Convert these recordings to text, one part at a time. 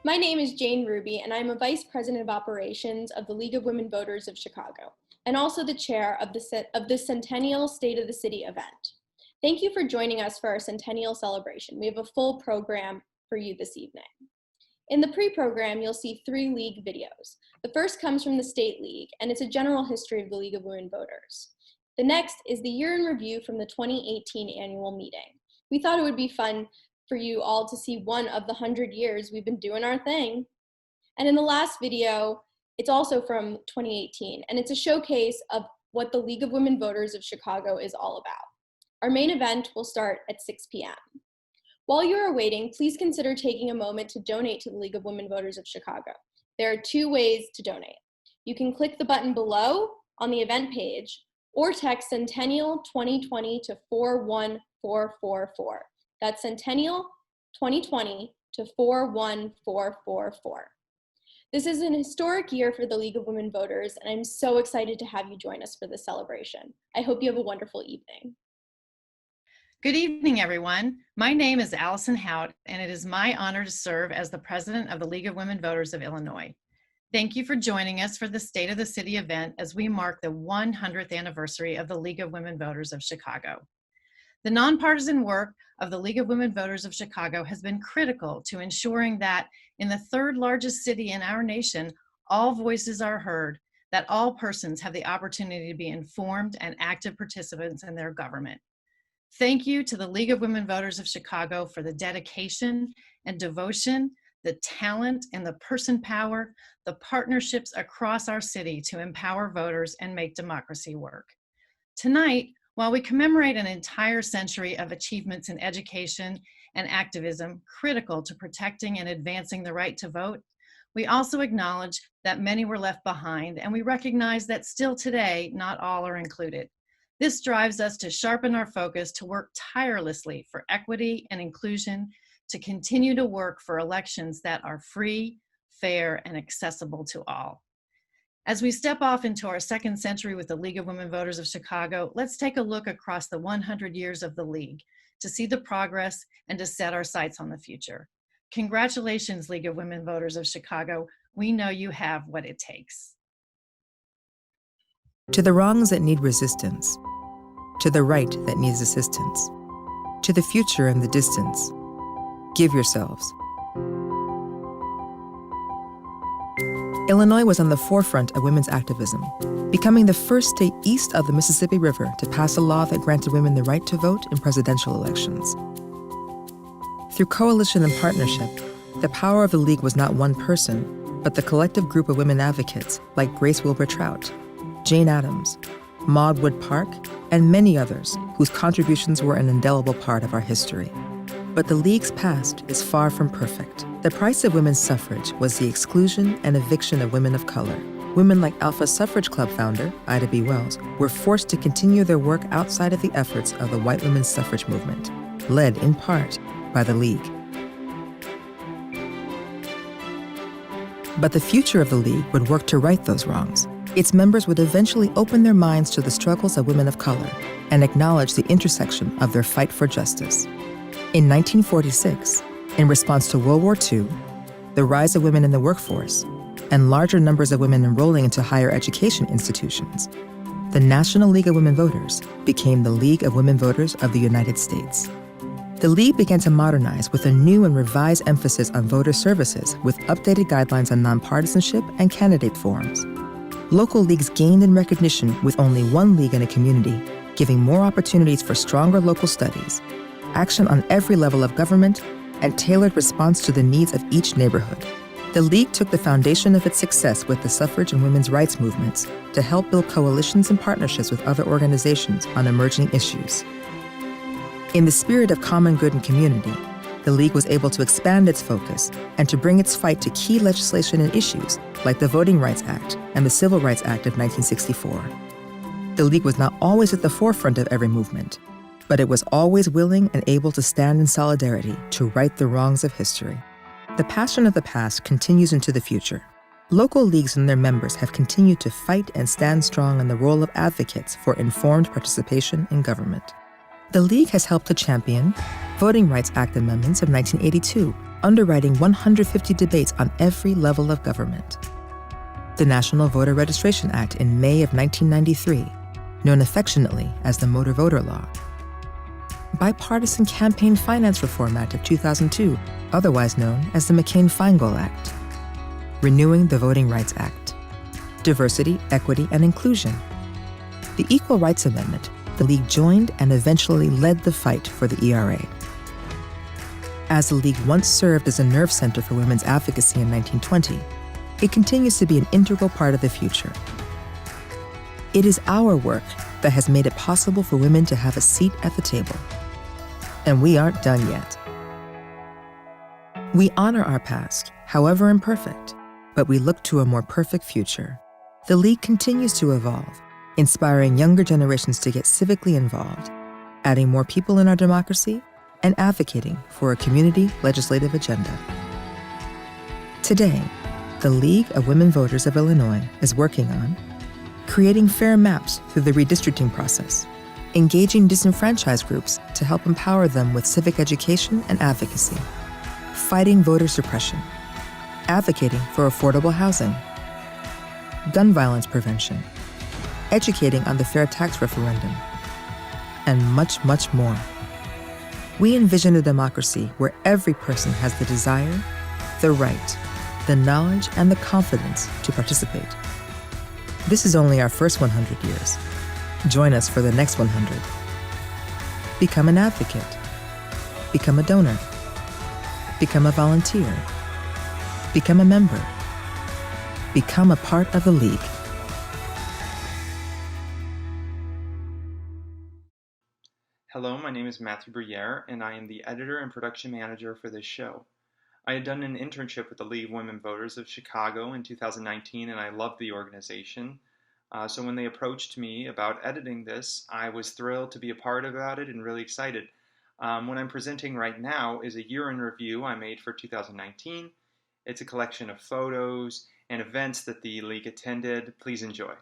My name is Jane Ruby, and I'm a Vice President of Operations of the League of Women Voters of Chicago, and also the chair of the Centennial State of the City event. Thank you for joining us for our Centennial celebration. We have a full program for you this evening. In the pre-program, you'll see 3 League videos. The first comes from the State League, and it's a general history of the League of Women Voters. The next is the year in review from the 2018 annual meeting. We thought it would be fun for you all to see one of the 100 years we've been doing our thing. And in the last video, it's also from 2018, and it's a showcase of what the League of Women Voters of Chicago is all about. Our main event will start at 6 p.m. While you are waiting, please consider taking a moment to donate to the League of Women Voters of Chicago. There are 2 ways to donate. You can click the button below on the event page, or text Centennial 2020 to 41444. That's Centennial 2020 to 41444. This is an historic year for the League of Women Voters, and I'm so excited to have you join us for this celebration. I hope you have a wonderful evening. Good evening, everyone. My name is Allison Hout, and it is my honor to serve as the president of the League of Women Voters of Illinois. Thank you for joining us for the State of the City event as we mark the 100th anniversary of the League of Women Voters of Chicago. The nonpartisan work of the League of Women Voters of Chicago has been critical to ensuring that in the 3rd largest city in our nation, all voices are heard, that all persons have the opportunity to be informed and active participants in their government. Thank you to the League of Women Voters of Chicago for the dedication and devotion, the talent and the person power, the partnerships across our city to empower voters and make democracy work. Tonight, while we commemorate an entire century of achievements in education and activism critical to protecting and advancing the right to vote, we also acknowledge that many were left behind, and we recognize that still today, not all are included. This drives us to sharpen our focus to work tirelessly for equity and inclusion, to continue to work for elections that are free, fair, and accessible to all. As we step off into our 2nd century with the League of Women Voters of Chicago, let's take a look across the 100 years of the League to see the progress and to set our sights on the future. Congratulations, League of Women Voters of Chicago. We know you have what it takes. To the wrongs that need resistance, to the right that needs assistance, to the future and the distance, give yourselves. Illinois was on the forefront of women's activism, becoming the first state east of the Mississippi River to pass a law that granted women the right to vote in presidential elections. Through coalition and partnership, the power of the League was not one person, but the collective group of women advocates like Grace Wilbur Trout, Jane Addams, Maude Wood Park, and many others whose contributions were an indelible part of our history. But the League's past is far from perfect. The price of women's suffrage was the exclusion and eviction of women of color. Women like Alpha Suffrage Club founder, Ida B. Wells, were forced to continue their work outside of the efforts of the white women's suffrage movement, led in part by the League. But the future of the League would work to right those wrongs. Its members would eventually open their minds to the struggles of women of color and acknowledge the intersection of their fight for justice. In 1946, in response to World War II, the rise of women in the workforce, and larger numbers of women enrolling into higher education institutions, the National League of Women Voters became the League of Women Voters of the United States. The League began to modernize with a new and revised emphasis on voter services with updated guidelines on nonpartisanship and candidate forums. Local leagues gained in recognition with only one league in a community, giving more opportunities for stronger local studies, action on every level of government, and tailored response to the needs of each neighborhood. The League took the foundation of its success with the suffrage and women's rights movements to help build coalitions and partnerships with other organizations on emerging issues. In the spirit of common good and community, the League was able to expand its focus and to bring its fight to key legislation and issues like the Voting Rights Act and the Civil Rights Act of 1964. The League was not always at the forefront of every movement, but it was always willing and able to stand in solidarity to right the wrongs of history. The passion of the past continues into the future. Local leagues and their members have continued to fight and stand strong in the role of advocates for informed participation in government. The League has helped to champion Voting Rights Act amendments of 1982 underwriting 150 debates on every level of government. The National Voter Registration Act in May of 1993, known affectionately as the Motor Voter Law. Bipartisan Campaign Finance Reform Act of 2002, otherwise known as the McCain-Feingold Act. Renewing the Voting Rights Act. Diversity, equity, and inclusion. The Equal Rights Amendment, the League joined and eventually led the fight for the ERA. As the League once served as a nerve center for women's advocacy in 1920, it continues to be an integral part of the future. It is our work that has made it possible for women to have a seat at the table. And we aren't done yet. We honor our past, however imperfect, but we look to a more perfect future. The League continues to evolve, inspiring younger generations to get civically involved, adding more people in our democracy, and advocating for a community legislative agenda. Today, the League of Women Voters of Illinois is working on creating fair maps through the redistricting process, engaging disenfranchised groups to help empower them with civic education and advocacy, fighting voter suppression, advocating for affordable housing, gun violence prevention, educating on the fair tax referendum, and much, much more. We envision a democracy where every person has the desire, the right, the knowledge, and the confidence to participate. This is only our first 100 years. Join us for the next 100. Become an advocate. Become a donor. Become a volunteer. Become a member. Become a part of the League. Hello, my name is Matthew Bruyere, and I am the editor and production manager for this show. I had done an internship with the League of Women Voters of Chicago in 2019, and I loved the organization. So when they approached me about editing this, I was thrilled to be a part about it and really excited. What I'm presenting right now is a year in review I made for 2019. It's a collection of photos and events that the League attended. Please enjoy.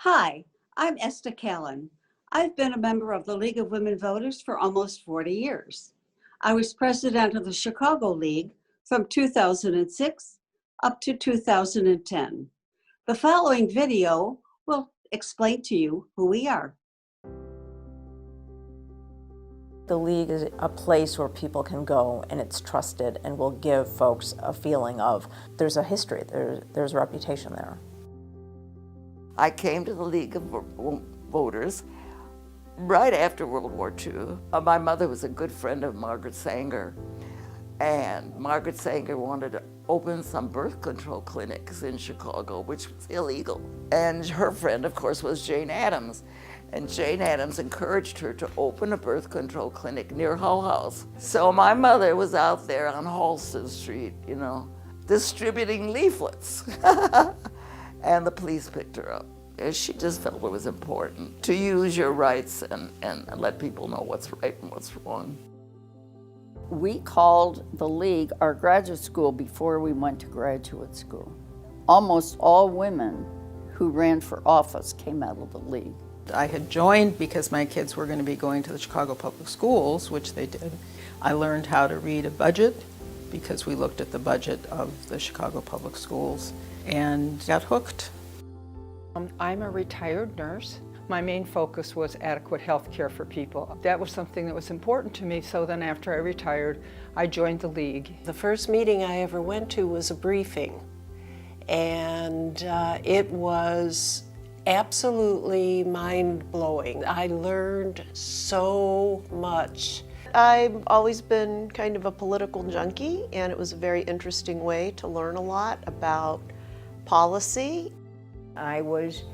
Hi, I'm Esther Callan. I've been a member of the League of Women Voters for almost 40 years. I was president of the Chicago League from 2006 up to 2010. The following video will explain to you who we are. The League is a place where people can go and it's trusted and will give folks a feeling of there's a history, there's a reputation there. I came to the League of Voters right after World War II. My mother was a good friend of Margaret Sanger, and Margaret Sanger wanted to open some birth control clinics in Chicago, which was illegal. And her friend, of course, was Jane Addams. And Jane Addams encouraged her to open a birth control clinic near Hull House. So my mother was out there on Halsted Street, distributing leaflets. And the police picked her up. And she just felt it was important to use your rights and let people know what's right and what's wrong. We called the League our graduate school before we went to graduate school. Almost all women who ran for office came out of the League. I had joined because my kids were going to be going to the Chicago Public Schools, which they did. I learned how to read a budget because we looked at the budget of the Chicago Public Schools and got hooked. I'm a retired nurse. My main focus was adequate health care for people. That was something that was important to me, so then after I retired, I joined the League. The first meeting I ever went to was a briefing, and it was absolutely mind-blowing. I learned so much. I've always been kind of a political junkie, and it was a very interesting way to learn a lot about policy. I was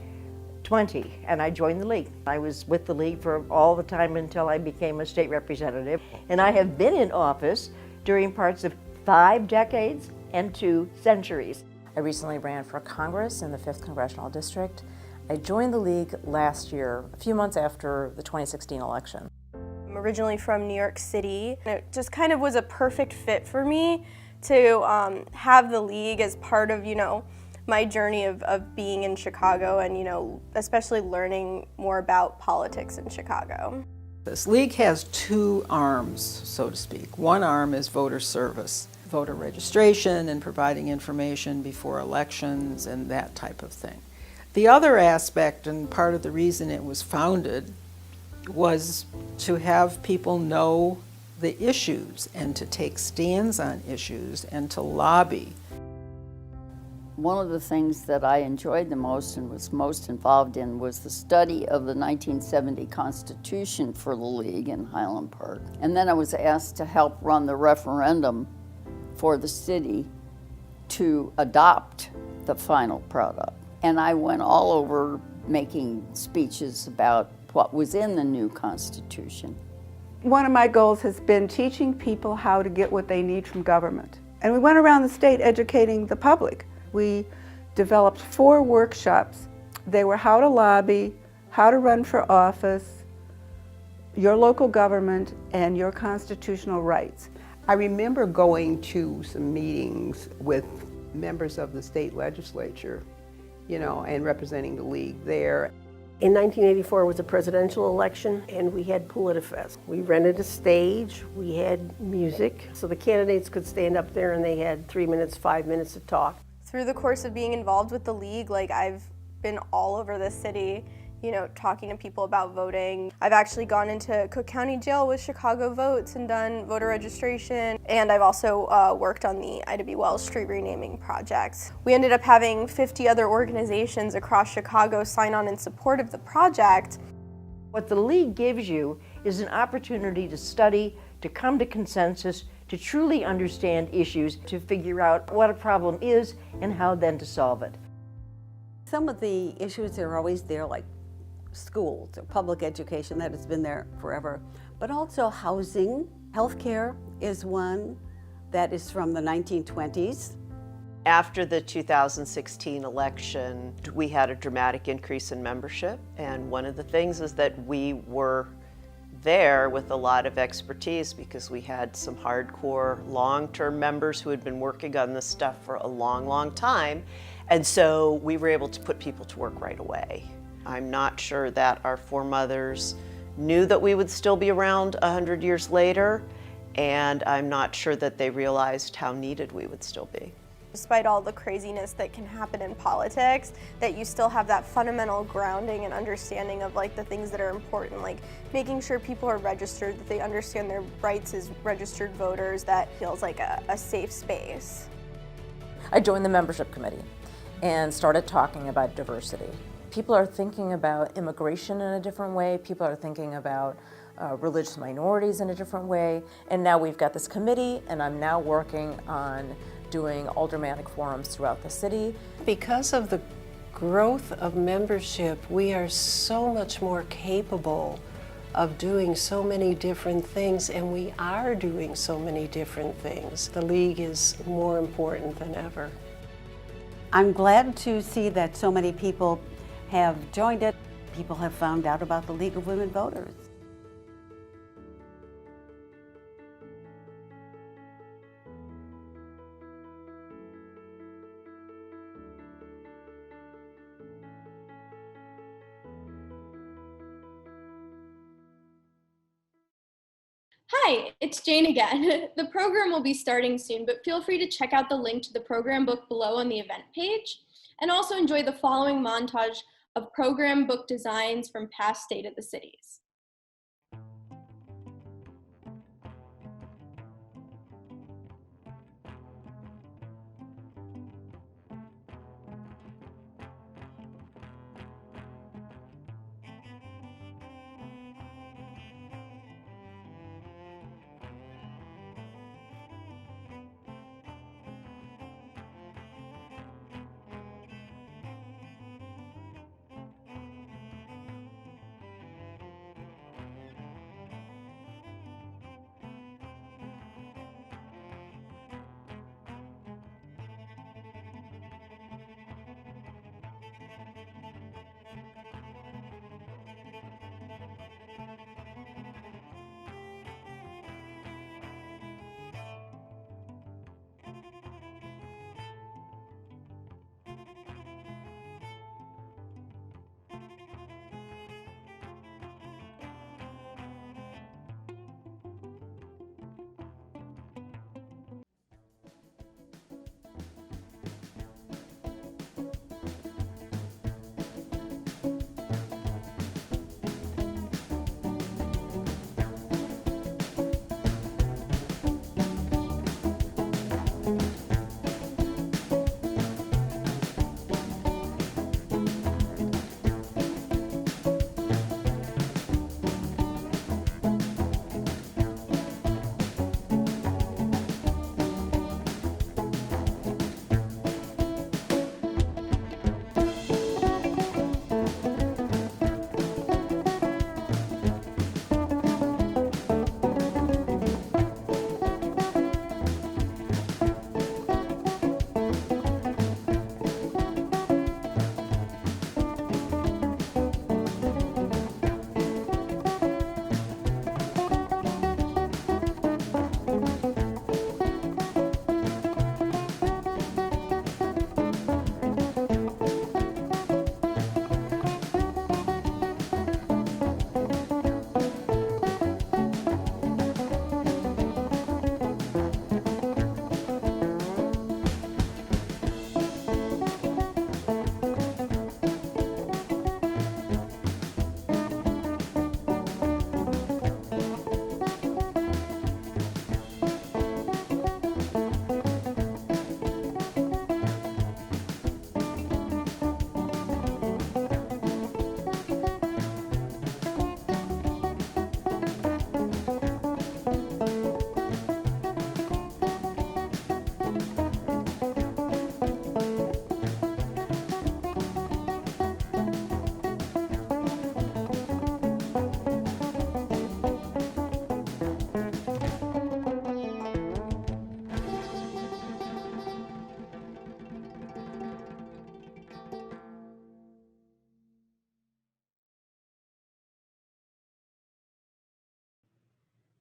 20 and I joined the League. I was with the League for all the time until I became a state representative. And I have been in office during parts of 5 decades and 2 centuries. I recently ran for Congress in the 5th Congressional District. I joined the League last year, a few months after the 2016 election. I'm originally from New York City. It just kind of was a perfect fit for me to have the League as part of, my journey of being in Chicago and, especially learning more about politics in Chicago. This League has 2 arms, so to speak. One arm is voter service, voter registration and providing information before elections and that type of thing. The other aspect, and part of the reason it was founded, was to have people know the issues and to take stands on issues and to lobby. One of the things that I enjoyed the most and was most involved in was the study of the 1970 Constitution for the League in Highland Park. And then I was asked to help run the referendum for the city to adopt the final product. And I went all over making speeches about what was in the new Constitution. One of my goals has been teaching people how to get what they need from government. And we went around the state educating the public. We developed 4 workshops. They were how to lobby, how to run for office, your local government, and your constitutional rights. I remember going to some meetings with members of the state legislature, and representing the League there. In 1984 was a presidential election, and we had PolitiFest. We rented a stage, we had music, so the candidates could stand up there and they had 3 minutes, 5 minutes to talk. Through the course of being involved with the League, I've been all over the city, talking to people about voting. I've actually gone into Cook County Jail with Chicago Votes and done voter registration. And I've also worked on the Ida B. Wells Street renaming project. We ended up having 50 other organizations across Chicago sign on in support of the project. What the League gives you is an opportunity to study, to come to consensus, to truly understand issues, to figure out what a problem is and how then to solve it. Some of the issues that are always there, like schools or public education, that has been there forever, but also housing. Healthcare is one that is from the 1920s. After the 2016 election, we had a dramatic increase in membership, and one of the things is that we were there with a lot of expertise because we had some hardcore long-term members who had been working on this stuff for a long, long time. And so we were able to put people to work right away. I'm not sure that our foremothers knew that we would still be around 100 years later, and I'm not sure that they realized how needed we would still be. Despite all the craziness that can happen in politics, that you still have that fundamental grounding and understanding of like the things that are important, like making sure people are registered, that they understand their rights as registered voters, that feels like a safe space. I joined the membership committee and started talking about diversity. People are thinking about immigration in a different way. People are thinking about religious minorities in a different way. And now we've got this committee, and I'm now working on doing aldermanic forums throughout the city. Because of the growth of membership, we are so much more capable of doing so many different things, and we are doing so many different things. The League is more important than ever. I'm glad to see that so many people have joined it. People have found out about the League of Women Voters. Hi, it's Jane again. The program will be starting soon, but feel free to check out the link to the program book below on the event page, and also enjoy the following montage of program book designs from past State of the Cities.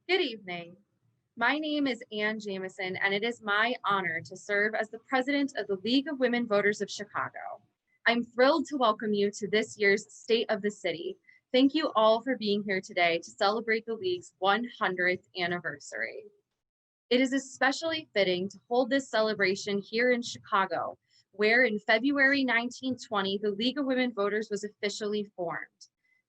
Good evening. My name is Ann Jamison, and it is my honor to serve as the president of the League of Women Voters of Chicago. I'm thrilled to welcome you to this year's State of the City. Thank you all for being here today to celebrate the League's 100th anniversary. It is especially fitting to hold this celebration here in Chicago, where in February 1920, the League of Women Voters was officially formed.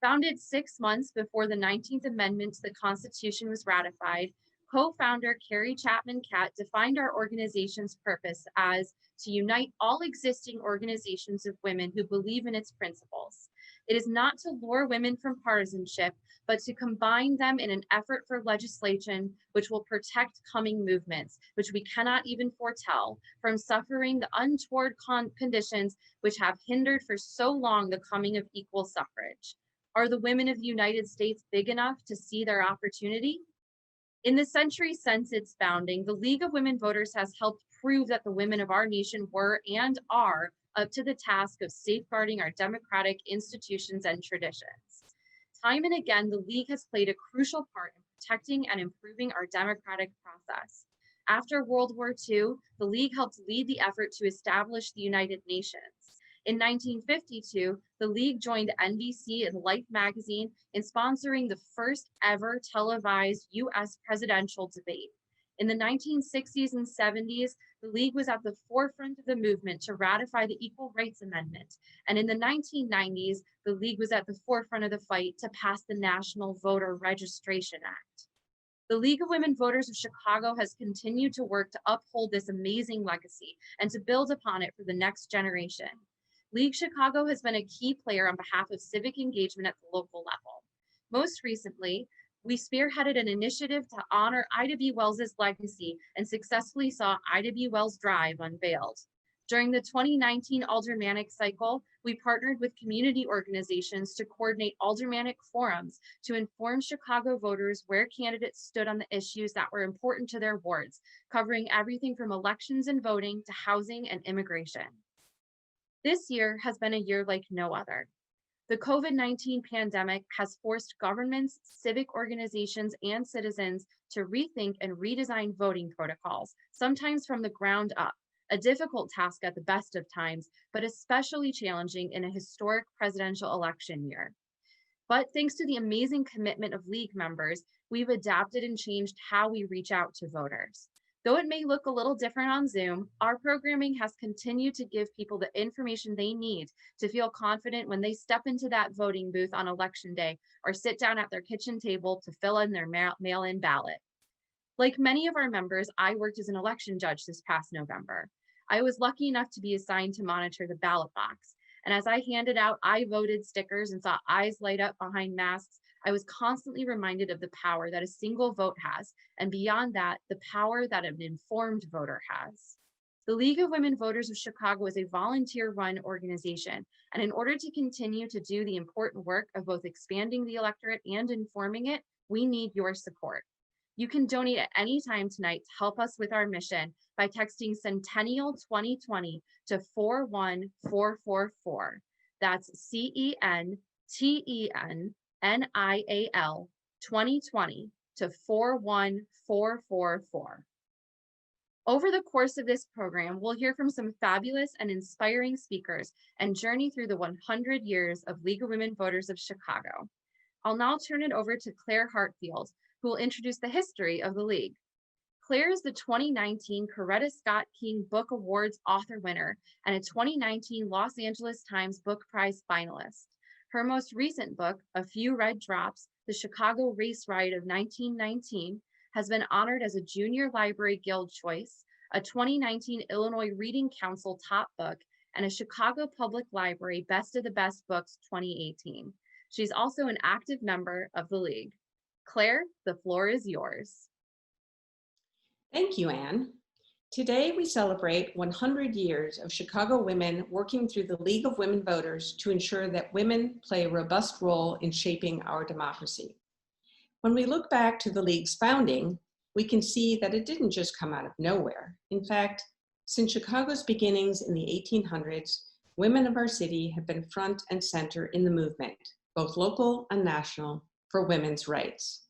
Founded 6 months before the 19th Amendment to the Constitution was ratified, co-founder Carrie Chapman Catt defined our organization's purpose as to unite all existing organizations of women who believe in its principles. It is not to lure women from partisanship, but to combine them in an effort for legislation which will protect coming movements, which we cannot even foretell, from suffering the untoward conditions which have hindered for so long the coming of equal suffrage. Are the women of the United States big enough to see their opportunity? In the century since its founding, the League of Women Voters has helped prove that the women of our nation were and are up to the task of safeguarding our democratic institutions and traditions. Time and again, the League has played a crucial part in protecting and improving our democratic process. After World War II, the League helped lead the effort to establish the United Nations. In 1952, the League joined NBC and Life magazine in sponsoring the first ever televised US presidential debate. In the 1960s and 70s, the League was at the forefront of the movement to ratify the Equal Rights Amendment. And in the 1990s, the League was at the forefront of the fight to pass the National Voter Registration Act. The League of Women Voters of Chicago has continued to work to uphold this amazing legacy and to build upon it for the next generation. League Chicago has been a key player on behalf of civic engagement at the local level. Most recently, we spearheaded an initiative to honor Ida B. Wells's legacy and successfully saw Ida B. Wells Drive unveiled. During the 2019 aldermanic cycle, we partnered with community organizations to coordinate aldermanic forums to inform Chicago voters where candidates stood on the issues that were important to their wards, covering everything from elections and voting to housing and immigration. This year has been a year like no other. The COVID-19 pandemic has forced governments, civic organizations, and citizens to rethink and redesign voting protocols, sometimes from the ground up, a difficult task at the best of times, but especially challenging in a historic presidential election year. But thanks to the amazing commitment of League members, we've adapted and changed how we reach out to voters. Though it may look a little different on Zoom, our programming has continued to give people the information they need to feel confident when they step into that voting booth on election day or sit down at their kitchen table to fill in their mail-in ballot. Like many of our members, I worked as an election judge this past November. I was lucky enough to be assigned to monitor the ballot box. And as I handed out I voted stickers and saw eyes light up behind masks, I was constantly reminded of the power that a single vote has, and beyond that, the power that an informed voter has. The League of Women Voters of Chicago is a volunteer-run organization, and in order to continue to do the important work of both expanding the electorate and informing it, we need your support. You can donate at any time tonight to help us with our mission by texting Centennial 2020 to 41444. That's CENTENNIAL 2020 to 41444. Over the course of this program, we'll hear from some fabulous and inspiring speakers and journey through the 100 years of League of Women Voters of Chicago. I'll now turn it over to Claire Hartfield, who will introduce the history of the League. Claire is the 2019 Coretta Scott King Book Awards author winner and a 2019 Los Angeles Times Book Prize finalist. Her most recent book, A Few Red Drops, The Chicago Race Riot of 1919, has been honored as a Junior Library Guild Choice, a 2019 Illinois Reading Council Top Book, and a Chicago Public Library Best of the Best Books 2018. She's also an active member of the League. Claire, the floor is yours. Thank you, Anne. Today we celebrate 100 years of Chicago women working through the League of Women Voters to ensure that women play a robust role in shaping our democracy. When we look back to the League's founding, we can see that it didn't just come out of nowhere. In fact, since Chicago's beginnings in the 1800s, women of our city have been front and center in the movement, both local and national, for women's rights.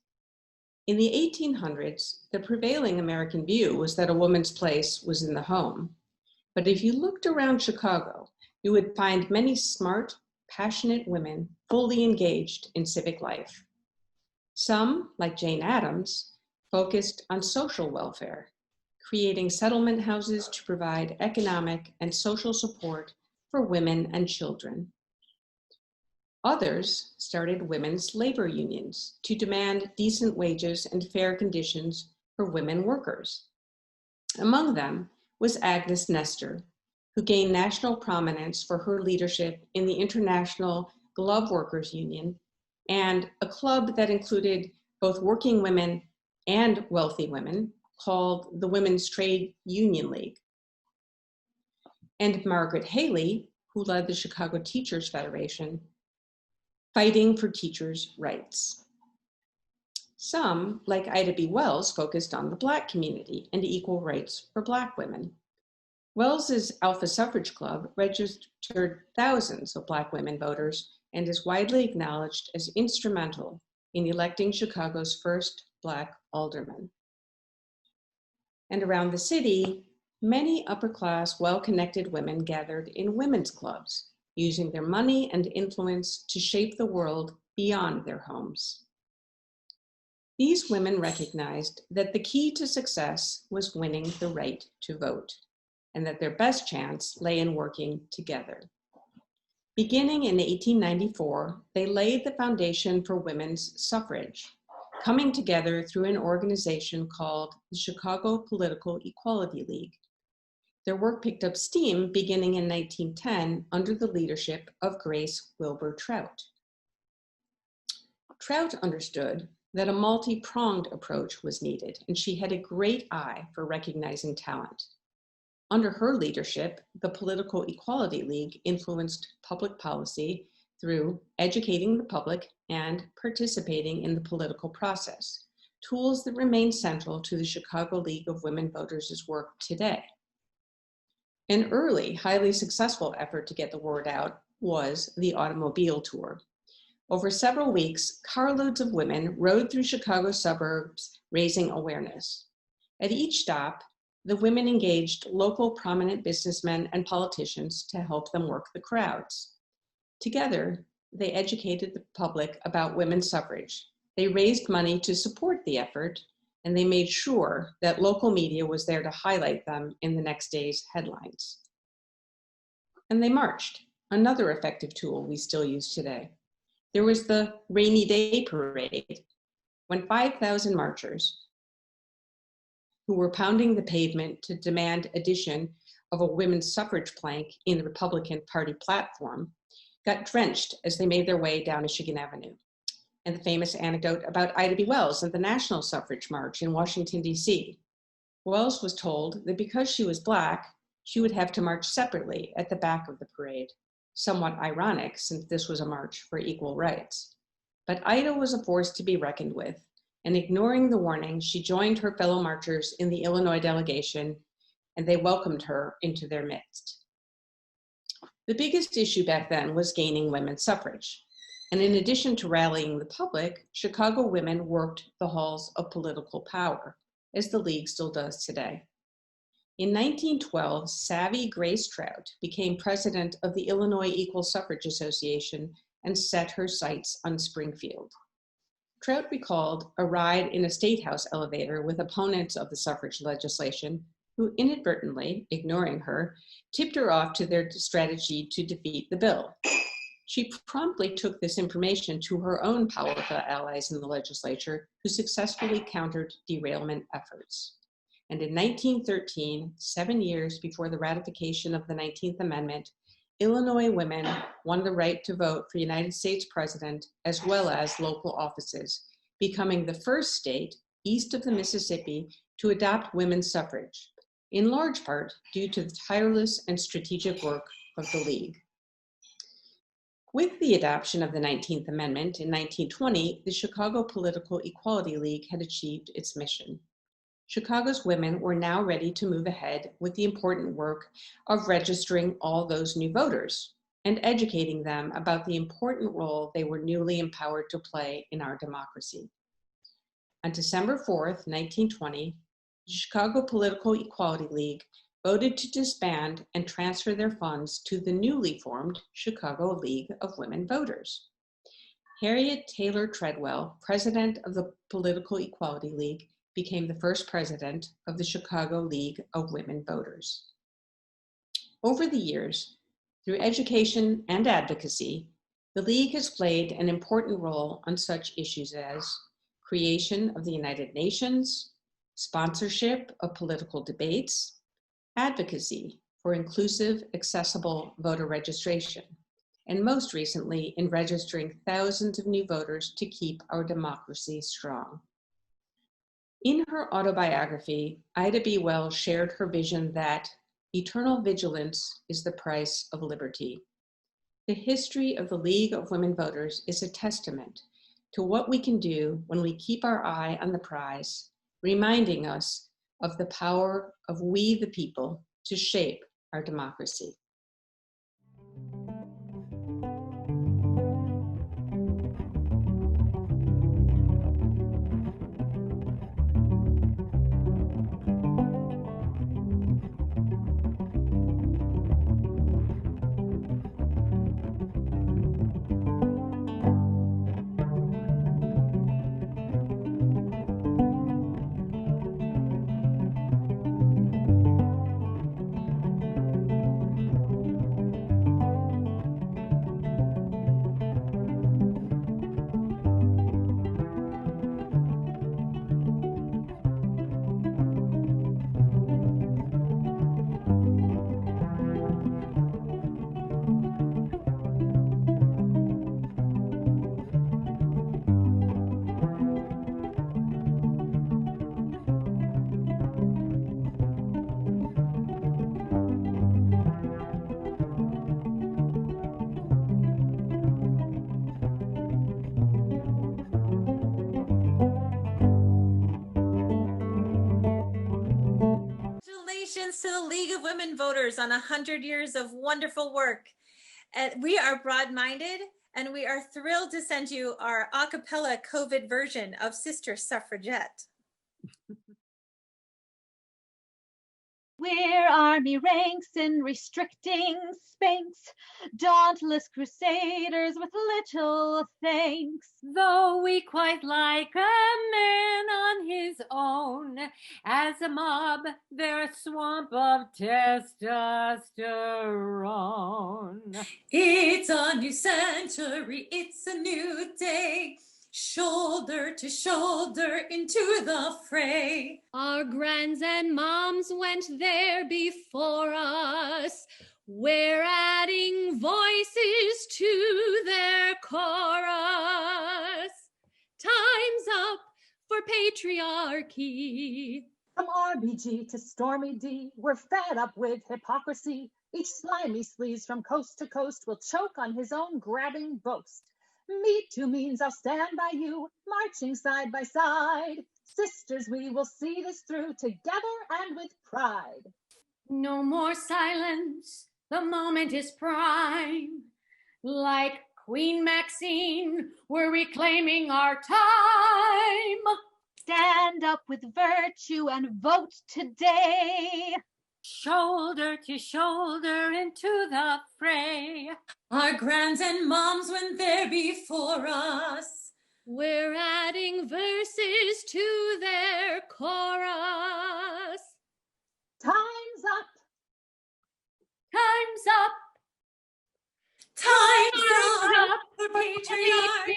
In the 1800s, the prevailing American view was that a woman's place was in the home. But if you looked around Chicago, you would find many smart, passionate women fully engaged in civic life. Some, like Jane Addams, focused on social welfare, creating settlement houses to provide economic and social support for women and children. Others started women's labor unions to demand decent wages and fair conditions for women workers. Among them was Agnes Nestor, who gained national prominence for her leadership in the International Glove Workers Union and a club that included both working women and wealthy women called the Women's Trade Union League. And Margaret Haley, who led the Chicago Teachers Federation, fighting for teachers' rights. Some, like Ida B. Wells, focused on the Black community and equal rights for Black women. Wells's Alpha Suffrage Club registered thousands of Black women voters and is widely acknowledged as instrumental in electing Chicago's first Black alderman. And around the city, many upper-class, well-connected women gathered in women's clubs, using their money and influence to shape the world beyond their homes. These women recognized that the key to success was winning the right to vote, and that their best chance lay in working together. Beginning in 1894, they laid the foundation for women's suffrage, coming together through an organization called the Chicago Political Equality League. Their work picked up steam beginning in 1910 under the leadership of Grace Wilbur Trout. Trout understood that a multi-pronged approach was needed, and she had a great eye for recognizing talent. Under her leadership, the Political Equality League influenced public policy through educating the public and participating in the political process, tools that remain central to the Chicago League of Women Voters' work today. An early, highly successful effort to get the word out was the automobile tour. Over several weeks, carloads of women rode through Chicago suburbs, raising awareness. At each stop, the women engaged local prominent businessmen and politicians to help them work the crowds. Together, they educated the public about women's suffrage. They raised money to support the effort, and they made sure that local media was there to highlight them in the next day's headlines. And they marched, another effective tool we still use today. There was the rainy day parade, when 5,000 marchers who were pounding the pavement to demand addition of a women's suffrage plank in the Republican Party platform got drenched as they made their way down Michigan Avenue. And the famous anecdote about Ida B. Wells and the National Suffrage March in Washington, D.C. Wells was told that because she was Black, she would have to march separately at the back of the parade. Somewhat ironic, since this was a march for equal rights. But Ida was a force to be reckoned with, and ignoring the warning, she joined her fellow marchers in the Illinois delegation, and they welcomed her into their midst. The biggest issue back then was gaining women's suffrage. And in addition to rallying the public, Chicago women worked the halls of political power, as the League still does today. In 1912, savvy Grace Trout became president of the Illinois Equal Suffrage Association and set her sights on Springfield. Trout recalled a ride in a state house elevator with opponents of the suffrage legislation who inadvertently, ignoring her, tipped her off to their strategy to defeat the bill. She promptly took this information to her own powerful allies in the legislature, who successfully countered derailment efforts. And in 1913, 7 years before the ratification of the 19th Amendment, Illinois women won the right to vote for United States president as well as local offices, becoming the first state east of the Mississippi to adopt women's suffrage, in large part due to the tireless and strategic work of the League. With the adoption of the 19th Amendment in 1920, the Chicago Political Equality League had achieved its mission. Chicago's women were now ready to move ahead with the important work of registering all those new voters and educating them about the important role they were newly empowered to play in our democracy. On December 4th, 1920, the Chicago Political Equality League voted to disband and transfer their funds to the newly formed Chicago League of Women Voters. Harriet Taylor Treadwell, president of the Political Equality League, became the first president of the Chicago League of Women Voters. Over the years, through education and advocacy, the League has played an important role on such issues as creation of the United Nations, sponsorship of political debates, advocacy for inclusive, accessible voter registration, and most recently in registering thousands of new voters to keep our democracy strong. In her autobiography, Ida B. Wells shared her vision that eternal vigilance is the price of liberty. The history of the League of Women Voters is a testament to what we can do when we keep our eye on the prize, reminding us of the power of we the people to shape our democracy. Congratulations to the League of Women Voters on 100 years of wonderful work. We are broad-minded, and we are thrilled to send you our a cappella COVID version of Sister Suffragette. We're army ranks in restricting Spanx, dauntless crusaders with little thanks. Though we quite like a man on his own, as a mob they're a swamp of testosterone. It's a new century, it's a new day. Shoulder to shoulder into the fray. Our grands and moms went there before us. We're adding voices to their chorus. Time's up for patriarchy. From RBG to Stormy D, we're fed up with hypocrisy. Each slimy sleaze from coast to coast will choke on his own grabbing boast. Me Too means I'll stand by you, marching side by side. Sisters, we will see this through together and with pride. No more silence, the moment is prime. Like Queen Maxine, we're reclaiming our time. Stand up with virtue and vote today. Shoulder to shoulder into the fray. Our grands and moms went there before us. We're adding verses to their chorus. Time's up. Time's up. Time's up for patriarchy.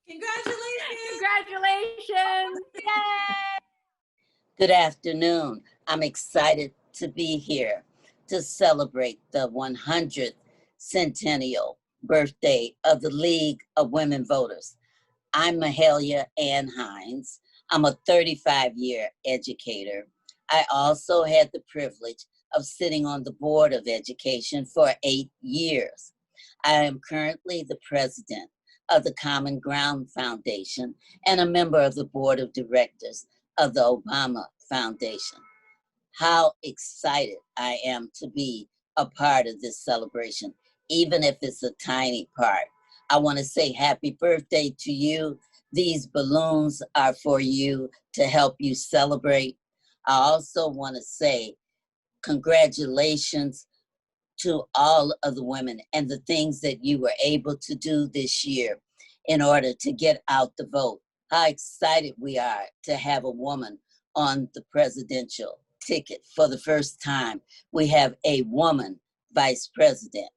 Congratulations. Yay! Good afternoon. I'm excited to be here to celebrate the 100th centennial birthday of the League of Women Voters. I'm Mahalia Ann Hines. I'm a 35-year educator. I also had the privilege of sitting on the Board of Education for 8 years. I am currently the president of the Common Ground Foundation and a member of the Board of Directors of the Obama Foundation. How excited I am to be a part of this celebration, even if it's a tiny part. I want to say happy birthday to you, These balloons are for you to help you celebrate. I also want to say congratulations to all of the women and the things that you were able to do this year in order to get out the vote. How excited we are to have a woman on the presidential ticket for the first time. We have a woman vice president.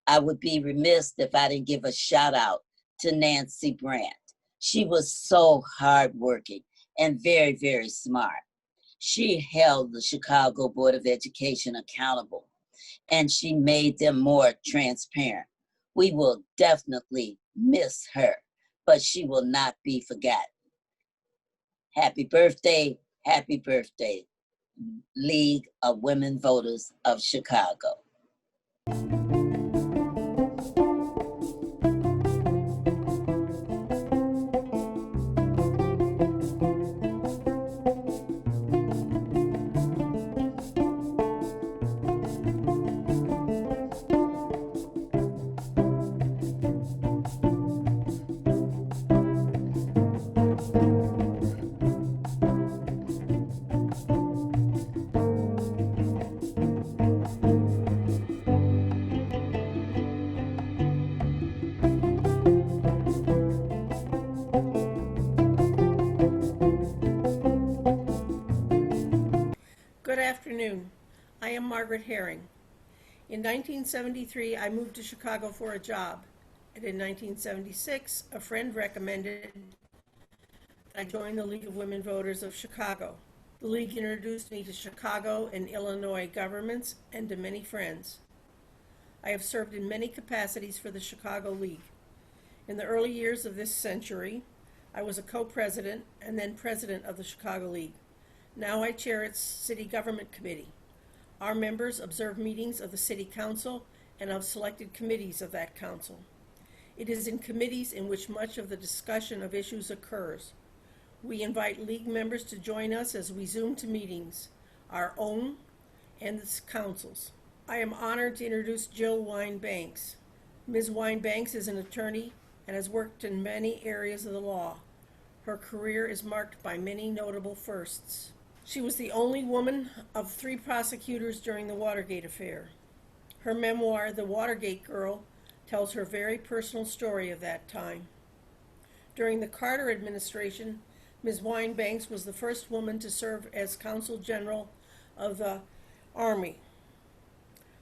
I would be remiss if I didn't give a shout out to Nancy Brandt. She was so hardworking and very, very smart. She held the Chicago Board of Education accountable, and she made them more transparent. We will definitely miss her, but she will not be forgotten. Happy birthday, League of Women Voters of Chicago. Good afternoon. I am Margaret Herring. In 1973, I moved to Chicago for a job. And in 1976, a friend recommended I join the League of Women Voters of Chicago. The League introduced me to Chicago and Illinois governments and to many friends. I have served in many capacities for the Chicago League. In the early years of this century, I was a co-president and then president of the Chicago League. Now I chair its City Government Committee. Our members observe meetings of the City Council and of selected committees of that council. It is in committees in which much of the discussion of issues occurs. We invite League members to join us as we Zoom to meetings, our own and the council's. I am honored to introduce Jill Wine-Banks. Ms. Wine-Banks is an attorney and has worked in many areas of the law. Her career is marked by many notable firsts. She was the only woman of 3 prosecutors during the Watergate affair. Her memoir, The Watergate Girl, tells her very personal story of that time. During the Carter administration, Ms. Wine-Banks was the first woman to serve as Consul General of the Army.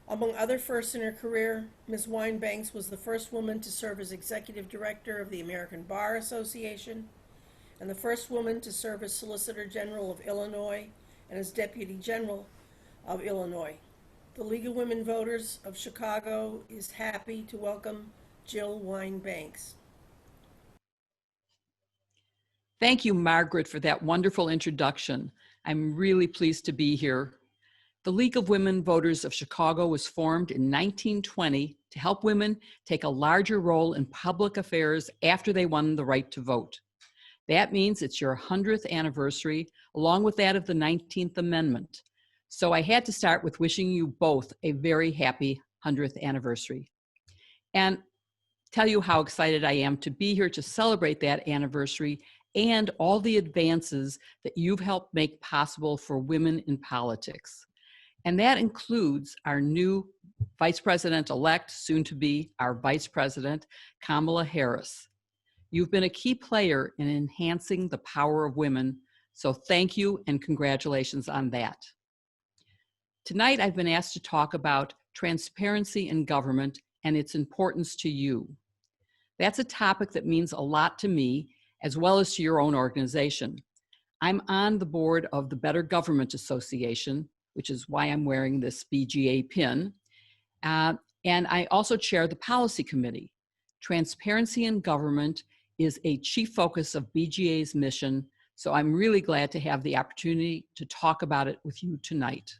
Among other firsts in her career, Ms. Wine-Banks was the first woman to serve as Executive Director of the American Bar Association, and the first woman to serve as Solicitor General of Illinois and as Deputy General of Illinois. The League of Women Voters of Chicago is happy to welcome Jill Wine-Banks. Thank you, Margaret, for that wonderful introduction. I'm really pleased to be here. The League of Women Voters of Chicago was formed in 1920 to help women take a larger role in public affairs after they won the right to vote. That means it's your 100th anniversary, along with that of the 19th Amendment. So I had to start with wishing you both a very happy 100th anniversary. And tell you how excited I am to be here to celebrate that anniversary and all the advances that you've helped make possible for women in politics. And that includes our new Vice President-elect, soon to be our Vice President, Kamala Harris. You've been a key player in enhancing the power of women, so thank you and congratulations on that. Tonight, I've been asked to talk about transparency in government and its importance to you. That's a topic that means a lot to me, as well as to your own organization. I'm on the board of the Better Government Association, which is why I'm wearing this BGA pin. And I also chair the Policy Committee. Transparency in government is a chief focus of BGA's mission, so I'm really glad to have the opportunity to talk about it with you tonight.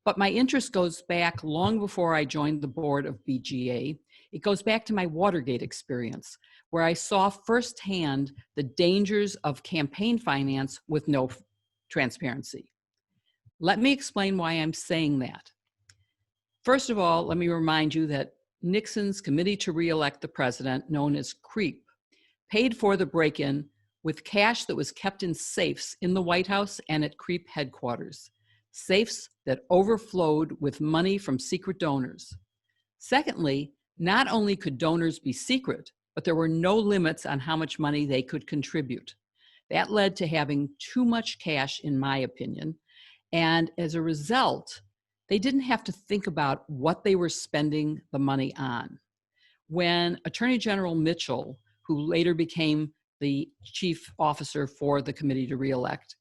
But my interest goes back long before I joined the board of BGA. It goes back to my Watergate experience, where I saw firsthand the dangers of campaign finance with no transparency. Let me explain why I'm saying that. First of all, let me remind you that Nixon's Committee to Re-elect the President, known as CREEP, paid for the break-in with cash that was kept in safes in the White House and at CREEP headquarters, safes that overflowed with money from secret donors. Secondly, not only could donors be secret, but there were no limits on how much money they could contribute. That led to having too much cash, in my opinion, and as a result, they didn't have to think about what they were spending the money on. When Attorney General Mitchell, who later became the chief officer for the committee to re-elect,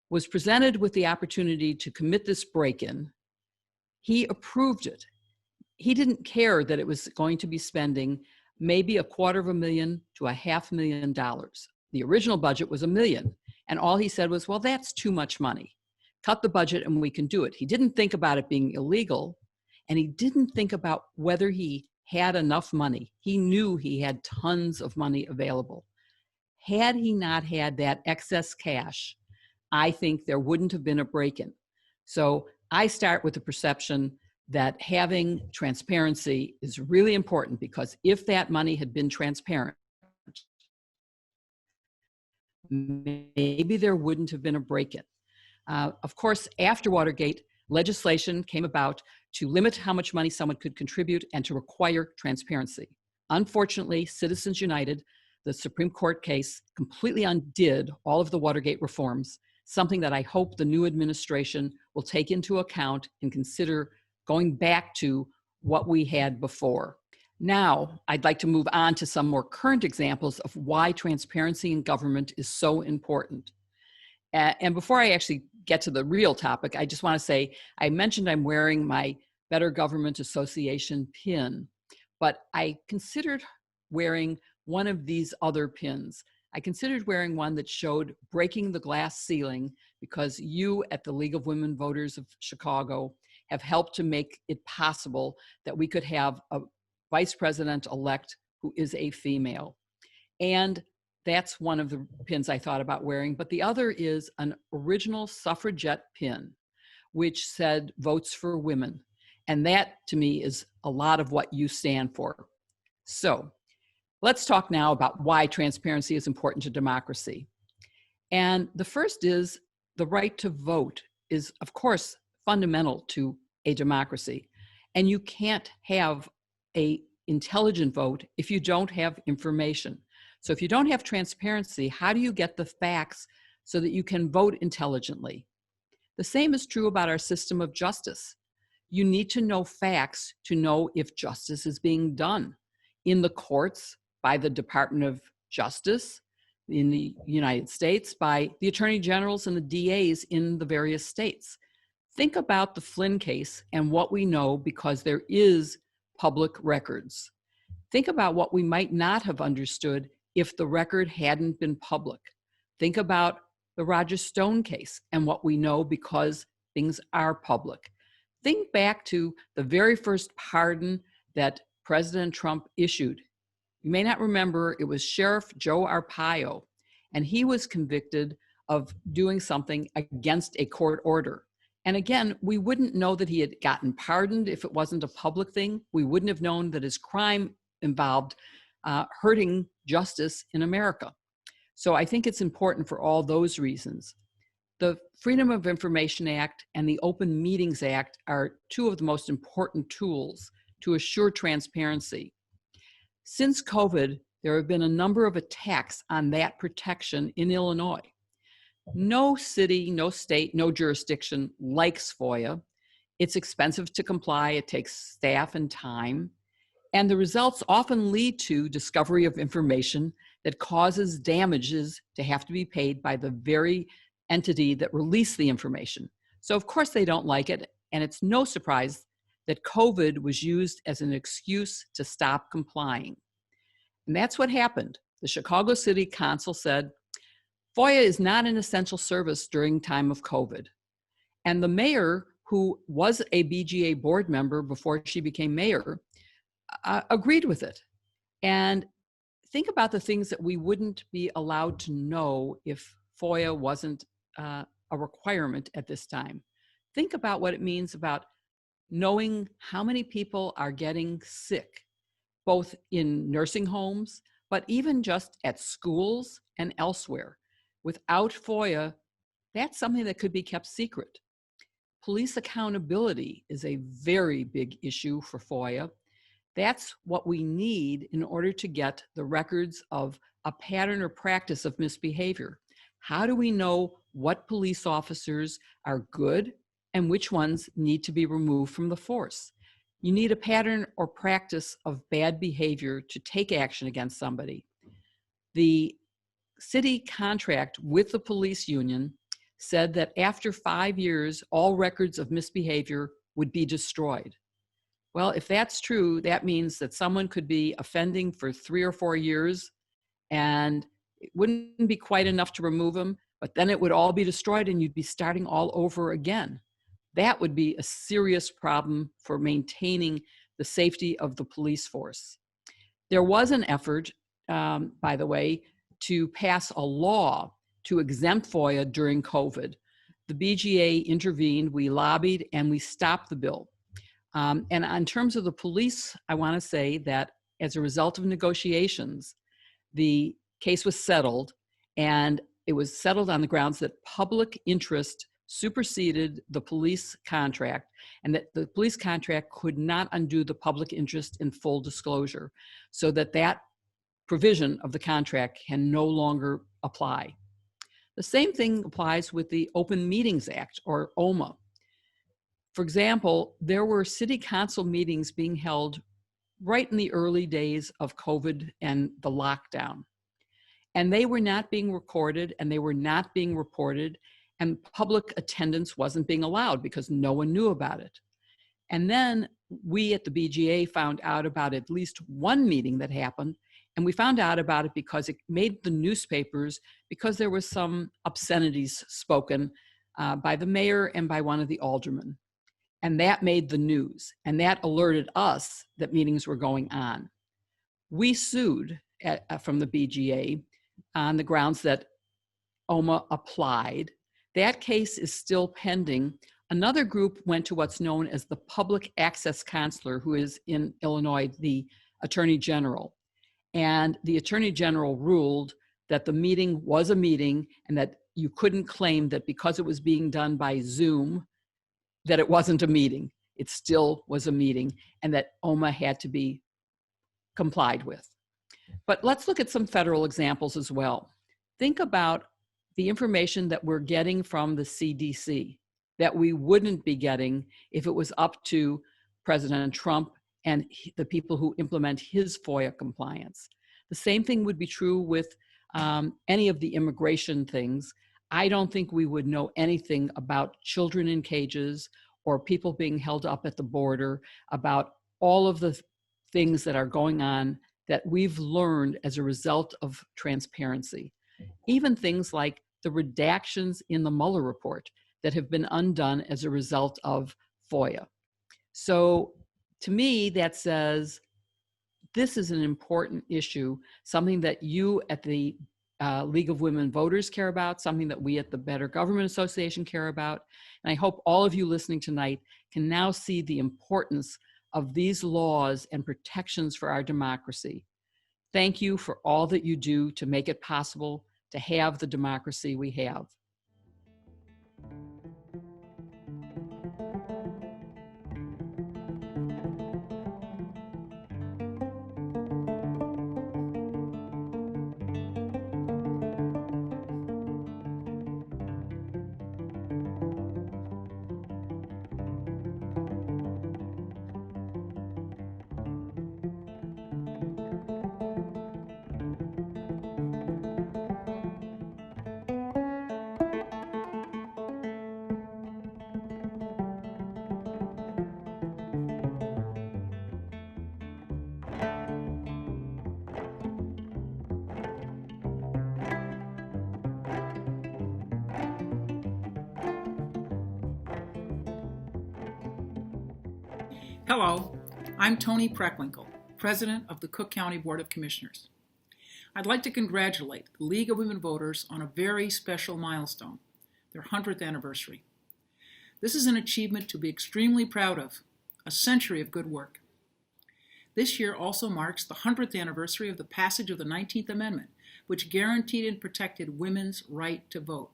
was presented with the opportunity to commit this break-in, he approved it. He didn't care that it was going to be spending maybe $250,000 to $500,000. The original budget was $1 million, and all he said was, well, that's too much money. Cut the budget and we can do it. He didn't think about it being illegal, and he didn't think about whether he had enough money. He knew he had tons of money available. Had he not had that excess cash, I think there wouldn't have been a break-in. So I start with the perception that having transparency is really important, because if that money had been transparent, maybe there wouldn't have been a break-in. Of course, after Watergate, legislation came about to limit how much money someone could contribute and to require transparency. Unfortunately, Citizens United, the Supreme Court case, completely undid all of the Watergate reforms, something that I hope the new administration will take into account and consider going back to what we had before. Now, I'd like to move on to some more current examples of why transparency in government is so important. And before I actually get to the real topic, I just want to say, I mentioned I'm wearing my Better Government Association pin, but I considered wearing one of these other pins. I considered wearing one that showed breaking the glass ceiling, because you at the League of Women Voters of Chicago have helped to make it possible that we could have a vice president-elect who is a female. And that's one of the pins I thought about wearing. But the other is an original suffragette pin, which said votes for women. And that, to me, is a lot of what you stand for. So let's talk now about why transparency is important to democracy. And the first is the right to vote is, of course, fundamental to a democracy. And you can't have an intelligent vote if you don't have information. So if you don't have transparency, how do you get the facts so that you can vote intelligently? The same is true about our system of justice. You need to know facts to know if justice is being done in the courts, by the Department of Justice in the United States, by the attorney generals and the DAs in the various states. Think about the Flynn case and what we know because there is public records. Think about what we might not have understood if the record hadn't been public. Think about the Roger Stone case and what we know because things are public. Think back to the very first pardon that President Trump issued. You may not remember, it was Sheriff Joe Arpaio, and he was convicted of doing something against a court order. And again, we wouldn't know that he had gotten pardoned if it wasn't a public thing. We wouldn't have known that his crime involved hurting justice in America. So I think it's important for all those reasons. The Freedom of Information Act and the Open Meetings Act are two of the most important tools to assure transparency. Since COVID, there have been a number of attacks on that protection in Illinois. No city, no state, no jurisdiction likes FOIA. It's expensive to comply, it takes staff and time, and the results often lead to discovery of information that causes damages to have to be paid by the very entity that released the information. So of course they don't like it, and it's no surprise that COVID was used as an excuse to stop complying. And that's what happened. The Chicago City Council said, FOIA is not an essential service during time of COVID. And the mayor, who was a BGA board member before she became mayor, agreed with it. And think about the things that we wouldn't be allowed to know if FOIA wasn't a requirement at this time. Think about what it means about knowing how many people are getting sick, both in nursing homes, but even just at schools and elsewhere. Without FOIA, that's something that could be kept secret. Police accountability is a very big issue for FOIA. That's what we need in order to get the records of a pattern or practice of misbehavior. How do we know what police officers are good and which ones need to be removed from the force? You need a pattern or practice of bad behavior to take action against somebody. The city contract with the police union said that after 5 years, all records of misbehavior would be destroyed. Well, if that's true, that means that someone could be offending for 3 or 4 years and it wouldn't be quite enough to remove them, but then it would all be destroyed and you'd be starting all over again. That would be a serious problem for maintaining the safety of the police force. There was an effort, by the way, to pass a law to exempt FOIA during COVID. The BGA intervened, we lobbied, and we stopped the bill. And in terms of the police, I want to say that as a result of negotiations, the case was settled, and it was settled on the grounds that public interest superseded the police contract, and that the police contract could not undo the public interest in full disclosure, so that that provision of the contract can no longer apply. The same thing applies with the Open Meetings Act, or OMA. For example, there were city council meetings being held right in the early days of COVID and the lockdown. And they were not being recorded and they were not being reported, and public attendance wasn't being allowed because no one knew about it. And then we at the BGA found out about at least one meeting that happened, and we found out about it because it made the newspapers because there was some obscenities spoken by the mayor and by one of the aldermen. And that made the news, and that alerted us that meetings were going on. We sued from the BGA on the grounds that OMA applied. That case is still pending. Another group went to what's known as the Public Access Counselor, who is in Illinois, the Attorney General. And the Attorney General ruled that the meeting was a meeting and that you couldn't claim that because it was being done by Zoom, that it wasn't a meeting. It still was a meeting, and that OMA had to be complied with. But let's look at some federal examples as well. Think about the information that we're getting from the CDC that we wouldn't be getting if it was up to President Trump and the people who implement his FOIA compliance. The same thing would be true with any of the immigration things. I don't think we would know anything about children in cages or people being held up at the border, about all of the things that are going on that we've learned as a result of transparency. Even things like the redactions in the Mueller report that have been undone as a result of FOIA. So to me, that says this is an important issue, something that you at the League of Women Voters care about, something that we at the Better Government Association care about. And I hope all of you listening tonight can now see the importance of these laws and protections for our democracy. Thank you for all that you do to make it possible to have the democracy we have. Hello, I'm Tony Preckwinkle, President of the Cook County Board of Commissioners. I'd like to congratulate the League of Women Voters on a very special milestone, their 100th anniversary. This is an achievement to be extremely proud of, a century of good work. This year also marks the 100th anniversary of the passage of the 19th Amendment, which guaranteed and protected women's right to vote.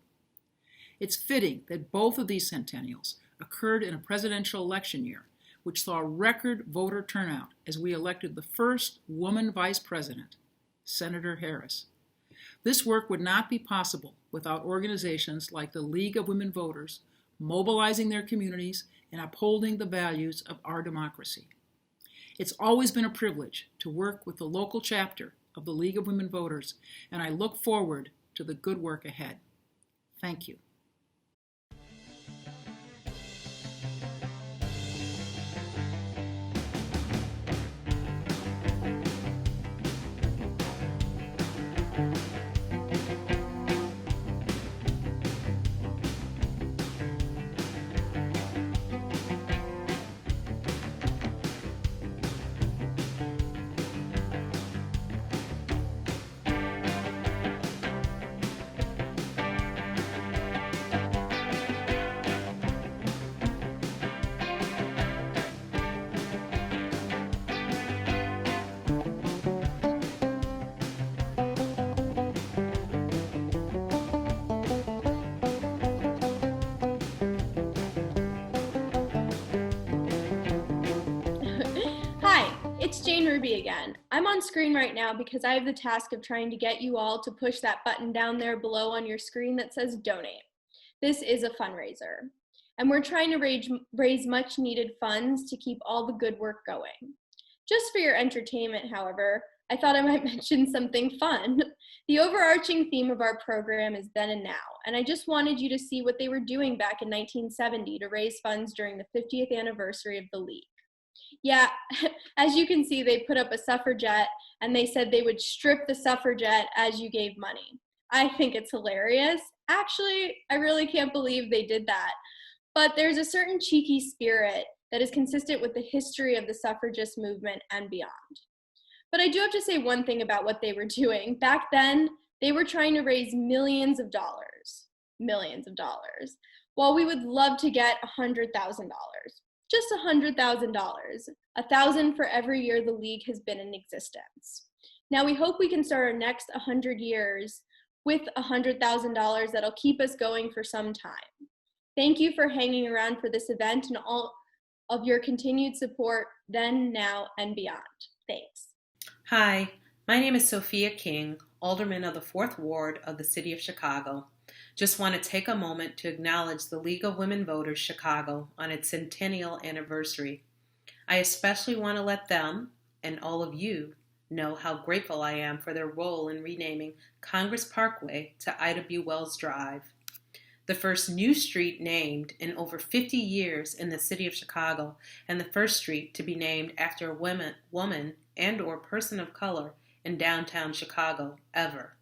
It's fitting that both of these centennials occurred in a presidential election year, which saw record voter turnout as we elected the first woman vice president, Senator Harris. This work would not be possible without organizations like the League of Women Voters mobilizing their communities and upholding the values of our democracy. It's always been a privilege to work with the local chapter of the League of Women Voters, and I look forward to the good work ahead. Thank you. It's Jane Ruby again. I'm on screen right now because I have the task of trying to get you all to push that button down there below on your screen that says donate. This is a fundraiser, and we're trying to raise much needed funds to keep all the good work going. Just for your entertainment, however, I thought I might mention something fun. The overarching theme of our program is then and now, and I just wanted you to see what they were doing back in 1970 to raise funds during the 50th anniversary of the League. Yeah, as you can see, they put up a suffragette and they said they would strip the suffragette as you gave money. I think it's hilarious. Actually, I really can't believe they did that. But there's a certain cheeky spirit that is consistent with the history of the suffragist movement and beyond. But I do have to say one thing about what they were doing. Back then, they were trying to raise millions of dollars, while we would love to get $100,000. Just $100,000, $1,000 for every year the League has been in existence. Now we hope we can start our next 100 years with $100,000 that'll keep us going for some time. Thank you for hanging around for this event and all of your continued support then, now, and beyond. Thanks. Hi, my name is Sophia King, Alderman of the 4th Ward of the City of Chicago. Just want to take a moment to acknowledge the League of Women Voters Chicago on its centennial anniversary. I especially want to let them, and all of you, know how grateful I am for their role in renaming Congress Parkway to Ida B. Wells Drive. The first new street named in over 50 years in the city of Chicago, and the first street to be named after a woman and or person of color in downtown Chicago ever.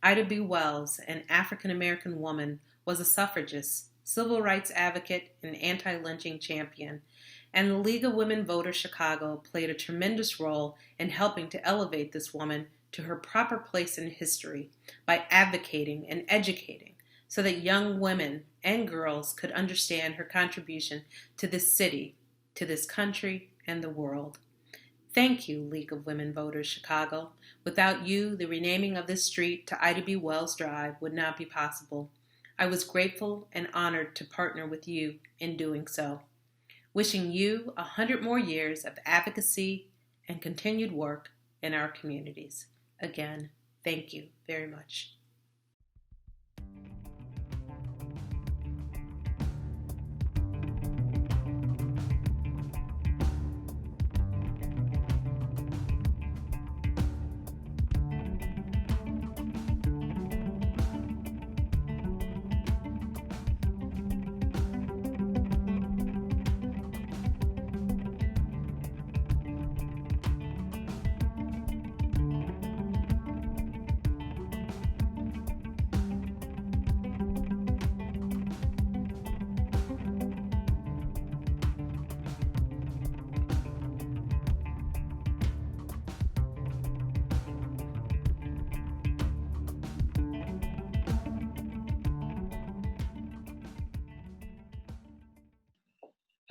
Ida B. Wells, an African-American woman, was a suffragist, civil rights advocate, and anti-lynching champion, and the League of Women Voters Chicago played a tremendous role in helping to elevate this woman to her proper place in history by advocating and educating so that young women and girls could understand her contribution to this city, to this country, and the world. Thank you, League of Women Voters Chicago. Without you, the renaming of this street to Ida B. Wells Drive would not be possible. I was grateful and honored to partner with you in doing so. Wishing you 100 more years of advocacy and continued work in our communities. Again, thank you very much.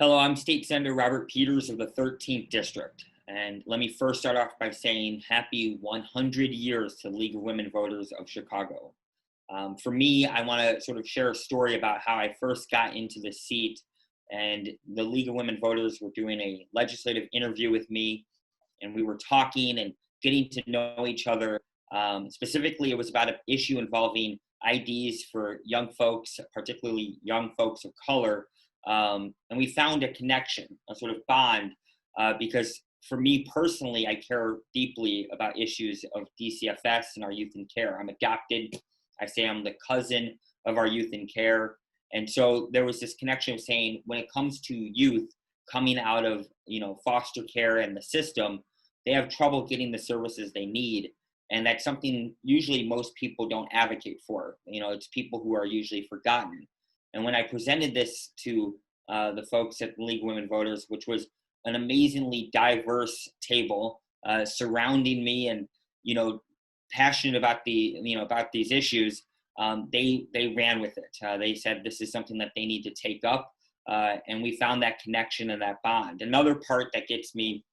Hello, I'm State Senator Robert Peters of the 13th District, And let me first start off by saying happy 100 years to the League of Women Voters of Chicago. For me, I want to sort of share a story about how I first got into the seat, and the League of Women Voters were doing a legislative interview with me, and we were talking and getting to know each other. Specifically, it was about an issue involving IDs for young folks, particularly young folks of color. And we found a connection, a sort of bond, because for me personally, I care deeply about issues of DCFS and our youth in care. I'm adopted. I say I'm the cousin of our youth in care. And so there was this connection of saying, when it comes to youth coming out of, foster care and the system, they have trouble getting the services they need. And that's something usually most people don't advocate for. It's people who are usually forgotten. And when I presented this to the folks at the League of Women Voters, which was an amazingly diverse table surrounding me and, passionate about about these issues, they ran with it. They said this is something that they need to take up. And we found that connection and that bond. Another part that gets me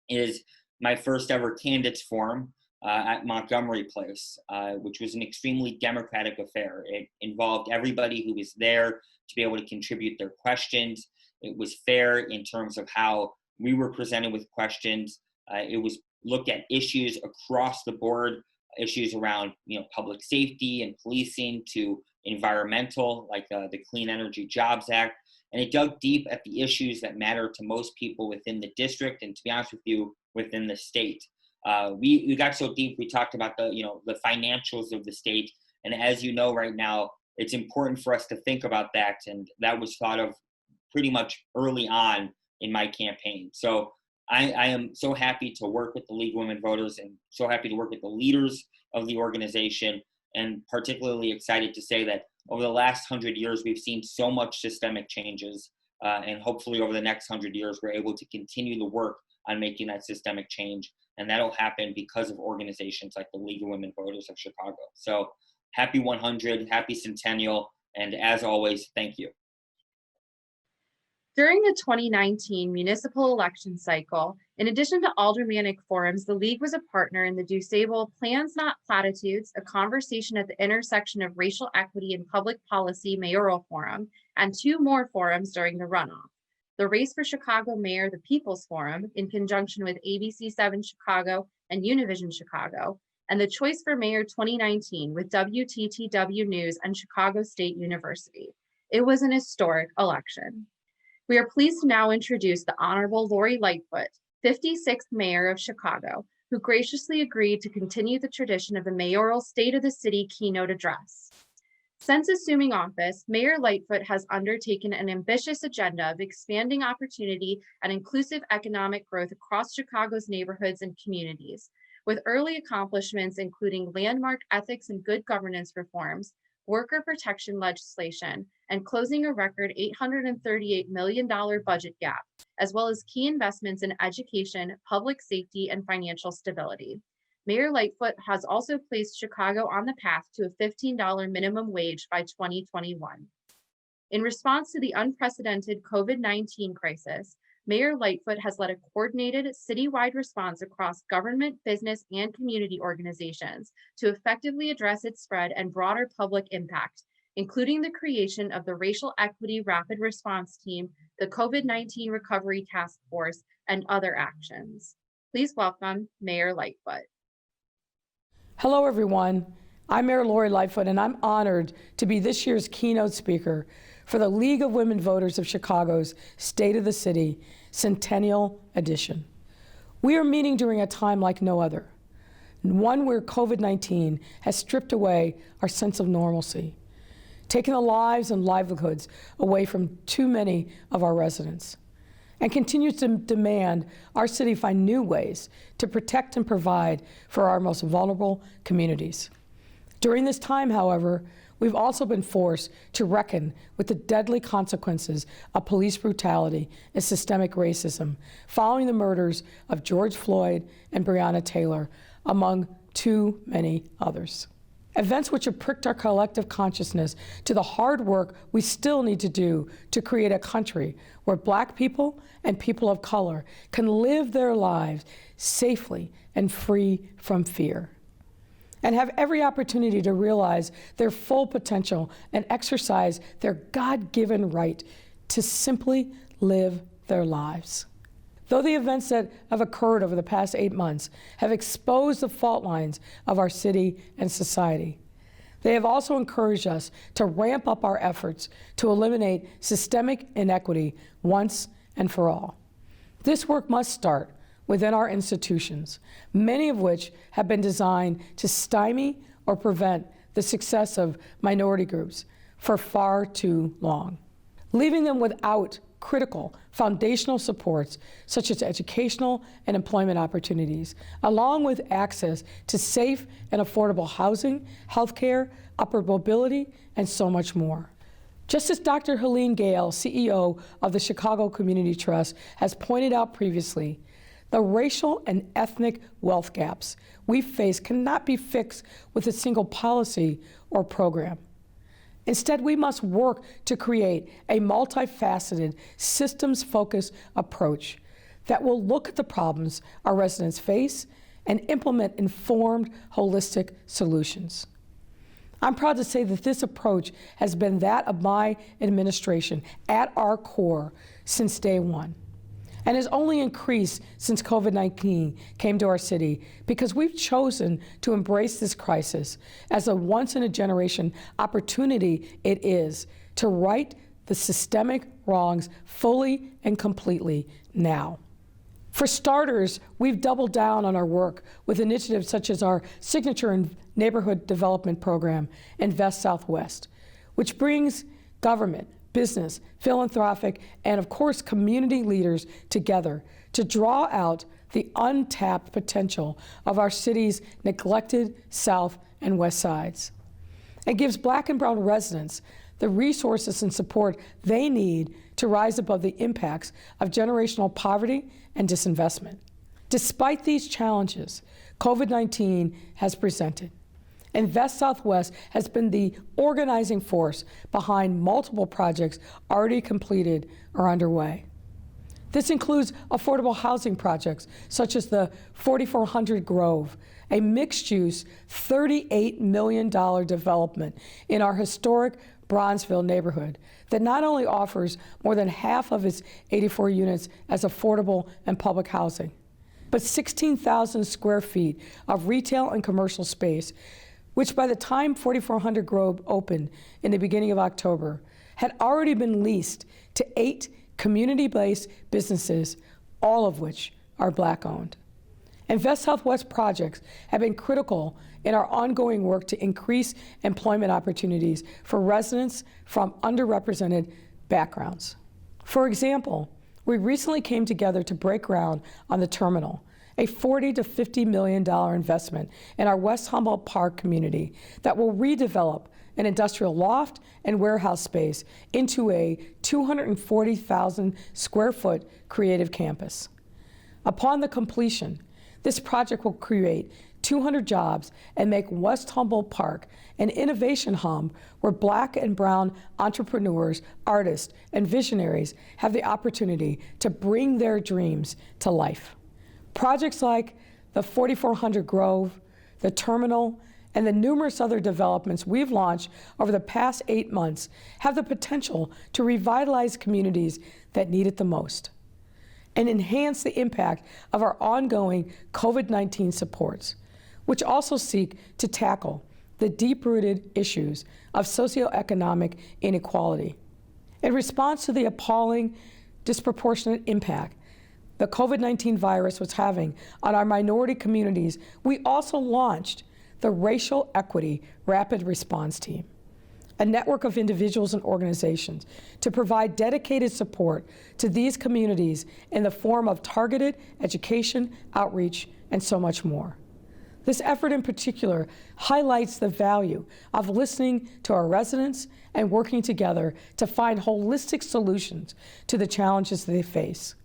is my first ever candidates forum at Montgomery Place, which was an extremely democratic affair. It involved everybody who was there to be able to contribute their questions. It was fair in terms of how we were presented with questions. It was looked at issues across the board, issues around public safety and policing to environmental, like the Clean Energy Jobs Act. And it dug deep at the issues that matter to most people within the district and, to be honest with you, within the state. We got so deep, we talked about the financials of the state. And as you know right now, it's important for us to think about that. And that was thought of pretty much early on in my campaign. So I am so happy to work with the League of Women Voters and so happy to work with the leaders of the organization, and particularly excited to say that over the last 100 years, we've seen so much systemic changes. And hopefully over the next 100 years, we're able to continue the work on making that systemic change. And that'll happen because of organizations like the League of Women Voters of Chicago. So happy 100, happy centennial, and as always, thank you. During the 2019 municipal election cycle, in addition to aldermanic forums, the League was a partner in the DuSable Plans Not Platitudes, a conversation at the intersection of racial equity and public policy mayoral forum, and 2 more forums during the runoff. The Race for Chicago Mayor, the People's Forum, in conjunction with ABC7 Chicago and Univision Chicago, and the Choice for Mayor 2019 with WTTW News and Chicago State University. It was an historic election. We are pleased to now introduce the Honorable Lori Lightfoot, 56th Mayor of Chicago, who graciously agreed to continue the tradition of the mayoral State of the City keynote address. Since assuming office, Mayor Lightfoot has undertaken an ambitious agenda of expanding opportunity and inclusive economic growth across Chicago's neighborhoods and communities, with early accomplishments including landmark ethics and good governance reforms, worker protection legislation, and closing a record $838 million budget gap, as well as key investments in education, public safety, and financial stability. Mayor Lightfoot has also placed Chicago on the path to a $15 minimum wage by 2021. In response to the unprecedented COVID-19 crisis, Mayor Lightfoot has led a coordinated citywide response across government, business, and community organizations to effectively address its spread and broader public impact, including the creation of the Racial Equity Rapid Response Team, the COVID-19 Recovery Task Force, and other actions. Please welcome Mayor Lightfoot. Hello, everyone. I'm Mayor Lori Lightfoot, and I'm honored to be this year's keynote speaker for the League of Women Voters of Chicago's State of the City Centennial Edition. We are meeting during a time like no other, one where COVID-19 has stripped away our sense of normalcy, taking the lives and livelihoods away from too many of our residents, and continues to demand our city find new ways to protect and provide for our most vulnerable communities. During this time, however, we've also been forced to reckon with the deadly consequences of police brutality and systemic racism following the murders of George Floyd and Breonna Taylor, among too many others. Events which have pricked our collective consciousness to the hard work we still need to do to create a country where Black people and people of color can live their lives safely and free from fear, and have every opportunity to realize their full potential and exercise their God-given right to simply live their lives. Though the events that have occurred over the past 8 months have exposed the fault lines of our city and society, they have also encouraged us to ramp up our efforts to eliminate systemic inequity once and for all. This work must start within our institutions, many of which have been designed to stymie or prevent the success of minority groups for far too long, leaving them without critical foundational supports such as educational and employment opportunities, along with access to safe and affordable housing, healthcare, upward mobility, and so much more. Just as Dr. Helene Gale, CEO of the Chicago Community Trust, has pointed out previously, the racial and ethnic wealth gaps we face cannot be fixed with a single policy or program. Instead, we must work to create a multifaceted, systems-focused approach that will look at the problems our residents face and implement informed, holistic solutions. I'm proud to say that this approach has been that of my administration at our core since day one, and has only increased since COVID-19 came to our city because we've chosen to embrace this crisis as a once-in-a-generation opportunity it is to right the systemic wrongs fully and completely now. For starters, we've doubled down on our work with initiatives such as our signature and neighborhood development program, Invest Southwest, which brings government, business, philanthropic, and of course community leaders together to draw out the untapped potential of our city's neglected south and west sides, and gives Black and brown residents the resources and support they need to rise above the impacts of generational poverty and disinvestment. Despite these challenges COVID-19 has presented, Invest Southwest has been the organizing force behind multiple projects already completed or underway. This includes affordable housing projects such as the 4400 Grove, a mixed-use $38 million development in our historic Bronzeville neighborhood that not only offers more than half of its 84 units as affordable and public housing, but 16,000 square feet of retail and commercial space, which by the time 4400 Grove opened in the beginning of October, had already been leased to 8 community-based businesses, all of which are Black-owned. Invest Southwest projects have been critical in our ongoing work to increase employment opportunities for residents from underrepresented backgrounds. For example, we recently came together to break ground on the terminal, a $40 to $50 million investment in our West Humboldt Park community that will redevelop an industrial loft and warehouse space into a 240,000 square foot creative campus. Upon the completion, this project will create 200 jobs and make West Humboldt Park an innovation hub where Black and brown entrepreneurs, artists, and visionaries have the opportunity to bring their dreams to life. Projects like the 4400 Grove, the terminal, and the numerous other developments we've launched over the past 8 months have the potential to revitalize communities that need it the most and enhance the impact of our ongoing COVID-19 supports, which also seek to tackle the deep-rooted issues of socioeconomic inequality. In response to the appalling, disproportionate impact the COVID-19 virus was having on our minority communities, we also launched the Racial Equity Rapid Response Team, a network of individuals and organizations to provide dedicated support to these communities in the form of targeted education, outreach, and so much more. This effort in particular highlights the value of listening to our residents and working together to find holistic solutions to the challenges they face.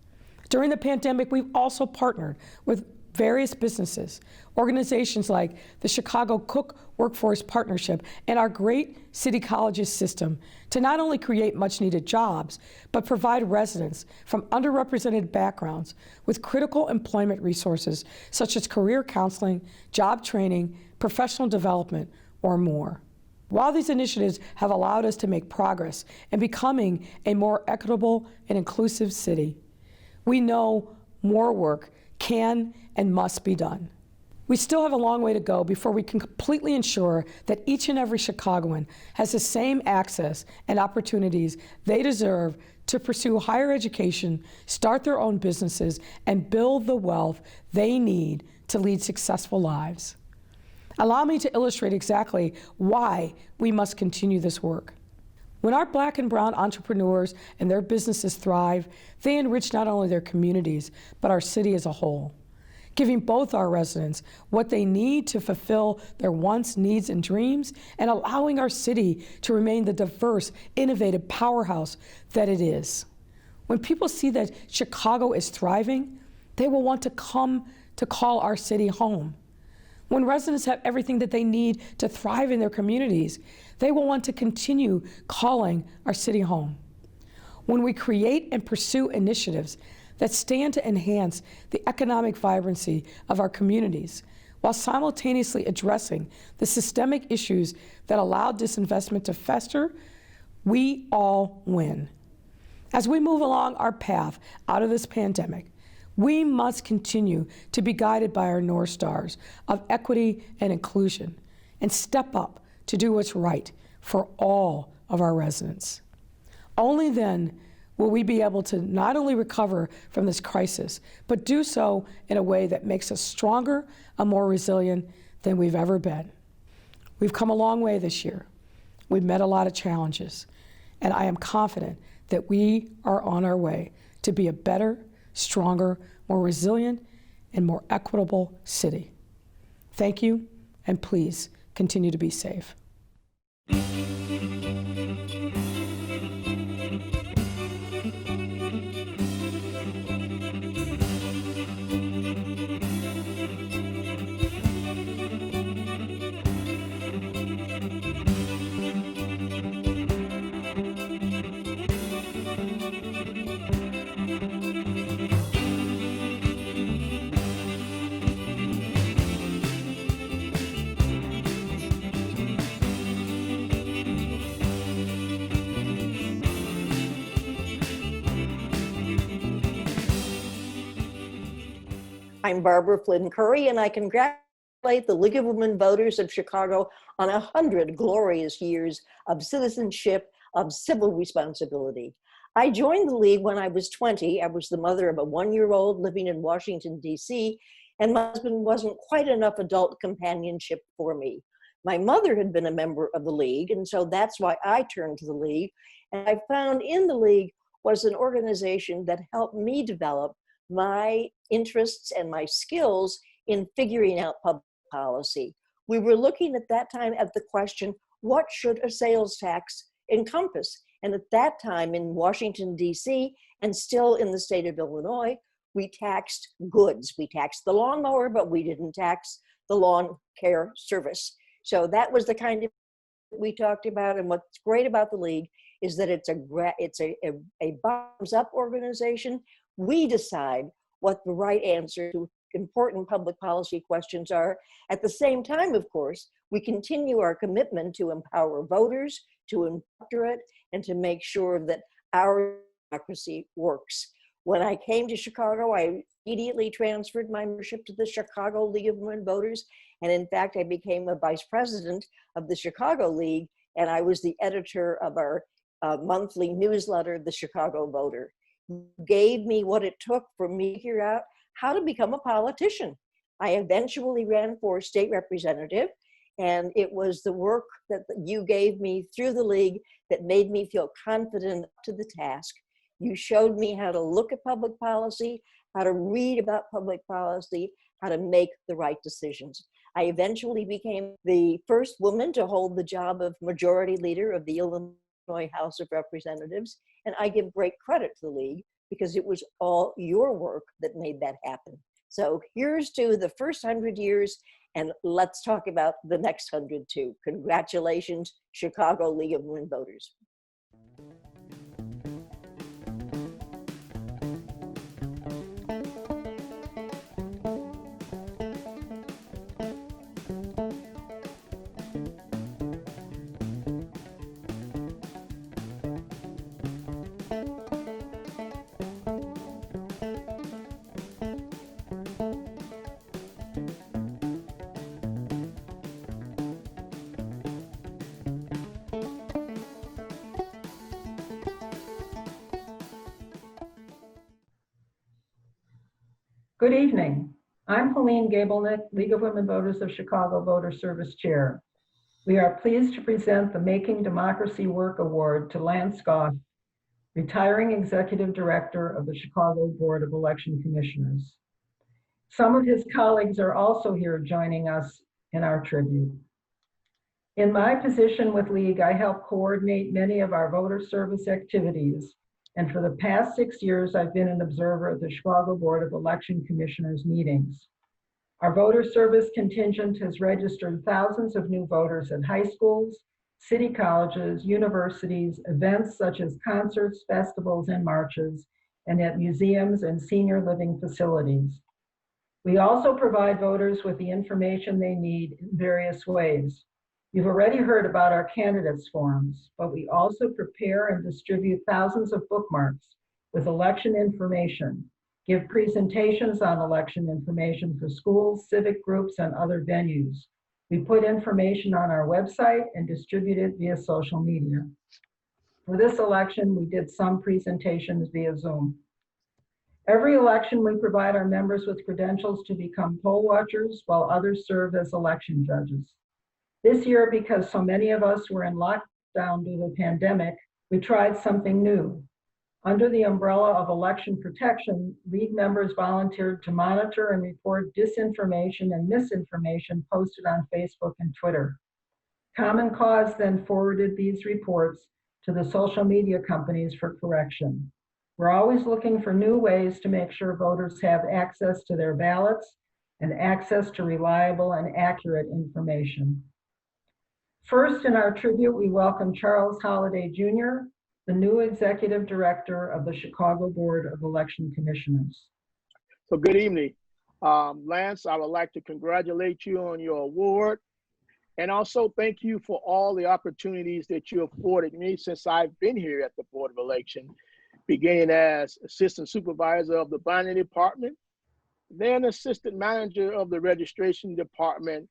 During the pandemic, we've also partnered with various businesses, organizations like the Chicago Cook Workforce Partnership, and our great City Colleges system to not only create much needed jobs, but provide residents from underrepresented backgrounds with critical employment resources such as career counseling, job training, professional development, or more. While these initiatives have allowed us to make progress in becoming a more equitable and inclusive city, we know more work can and must be done. We still have a long way to go before we can completely ensure that each and every Chicagoan has the same access and opportunities they deserve to pursue higher education, start their own businesses, and build the wealth they need to lead successful lives. Allow me to illustrate exactly why we must continue this work. When our Black and brown entrepreneurs and their businesses thrive, they enrich not only their communities, but our city as a whole, giving both our residents what they need to fulfill their wants, needs, and dreams, and allowing our city to remain the diverse, innovative powerhouse that it is. When people see that Chicago is thriving, they will want to come to call our city home. When residents have everything that they need to thrive in their communities, they will want to continue calling our city home. When we create and pursue initiatives that stand to enhance the economic vibrancy of our communities, while simultaneously addressing the systemic issues that allow disinvestment to fester, we all win. As we move along our path out of this pandemic, we must continue to be guided by our North Stars of equity and inclusion and step up to do what's right for all of our residents. Only then will we be able to not only recover from this crisis, but do so in a way that makes us stronger and more resilient than we've ever been. We've come a long way this year. We've met a lot of challenges, and I am confident that we are on our way to be a better, stronger, more resilient, and more equitable city. Thank you, and please continue to be safe. I'm Barbara Flynn Curry, and I congratulate the League of Women Voters of Chicago on 100 glorious years of citizenship, of civil responsibility. I joined the League when I was 20. I was the mother of a 1-year-old living in Washington, D.C., and my husband wasn't quite enough adult companionship for me. My mother had been a member of the League, and so that's why I turned to the League. And I found in the League was an organization that helped me develop my interests and my skills in figuring out public policy. We were looking at that time at the question, what should a sales tax encompass? And at that time in Washington, D.C., and still in the state of Illinois, we taxed goods. We taxed the lawnmower, but we didn't tax the lawn care service. So that was the kind of we talked about. And what's great about the League is that it's a bottoms-up organization. We decide what the right answer to important public policy questions are. At the same time, of course, we continue our commitment to empower voters, to empower it, and to make sure that our democracy works. When I came to Chicago, I immediately transferred my membership to the Chicago League of Women Voters. And in fact, I became a vice president of the Chicago League, and I was the editor of our monthly newsletter, The Chicago Voter. Gave me what it took for me to figure out how to become a politician. I eventually ran for state representative, and it was the work that you gave me through the League that made me feel confident to the task. You showed me how to look at public policy, how to read about public policy, how to make the right decisions. I eventually became the first woman to hold the job of majority leader of the Illinois House of Representatives, and I give great credit to the League because it was all your work that made that happen. So here's to the first 100 years, and let's talk about the next 100 too. Congratulations, Chicago League of Women Voters. Good evening. I'm Helene Gabelnick, League of Women Voters of Chicago Voter Service Chair. We are pleased to present the Making Democracy Work Award to Lance Goff, retiring Executive Director of the Chicago Board of Election Commissioners. Some of his colleagues are also here joining us in our tribute. In my position with League, I help coordinate many of our voter service activities. And for the past 6 years, I've been an observer at the Chicago Board of Election Commissioners meetings. Our voter service contingent has registered thousands of new voters at high schools, city colleges, universities, events such as concerts, festivals, and marches, and at museums and senior living facilities. We also provide voters with the information they need in various ways. You've already heard about our candidates forums, but we also prepare and distribute thousands of bookmarks with election information, give presentations on election information for schools, civic groups, and other venues. We put information on our website and distribute it via social media. For this election, we did some presentations via Zoom. Every election, we provide our members with credentials to become poll watchers, while others serve as election judges. This year, because so many of us were in lockdown due to the pandemic, we tried something new. Under the umbrella of election protection, League members volunteered to monitor and report disinformation and misinformation posted on Facebook and Twitter. Common Cause then forwarded these reports to the social media companies for correction. We're always looking for new ways to make sure voters have access to their ballots and access to reliable and accurate information. First, in our tribute, we welcome Charles Holliday Jr., the new Executive Director of the Chicago Board of Election Commissioners. So good evening. Lance, I would like to congratulate you on your award and also thank you for all the opportunities that you afforded me since I've been here at the Board of Election, beginning as Assistant Supervisor of the Binding Department, then Assistant Manager of the Registration Department,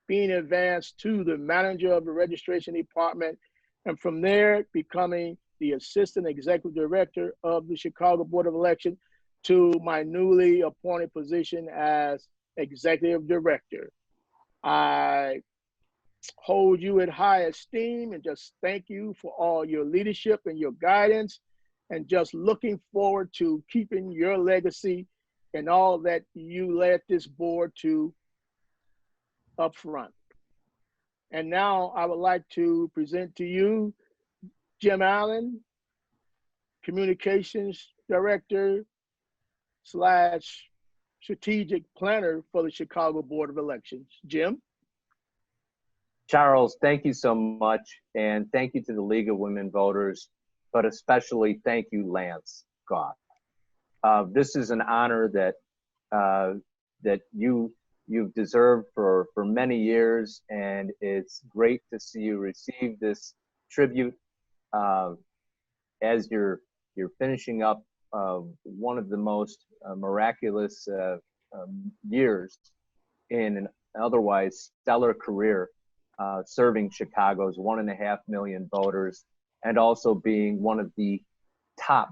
being advanced to the Manager of the Registration Department, and from there becoming the Assistant Executive Director of the Chicago Board of Election to my newly appointed position as Executive Director. I hold you in high esteem and just thank you for all your leadership and your guidance, and just looking forward to keeping your legacy and all that you led this board to up front. And now I would like to present to you Jim Allen, Communications Director / Strategic Planner for the Chicago Board of Elections. Jim? Charles, thank you so much. And thank you to the League of Women Voters, but especially thank you, Lance Goff. This is an honor that you've deserved for many years, and it's great to see you receive this tribute as you're finishing up one of the most miraculous years in an otherwise stellar career, serving Chicago's 1.5 million voters, and also being one of the top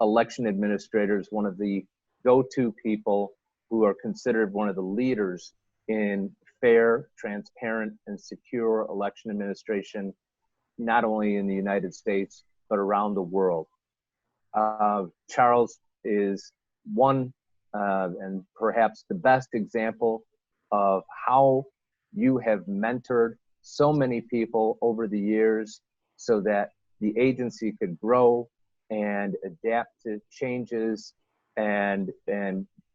election administrators, one of the go-to people who are considered one of the leaders in fair, transparent, and secure election administration, not only in the United States, but around the world. Charles is one and perhaps the best example of how you have mentored so many people over the years so that the agency could grow and adapt to changes and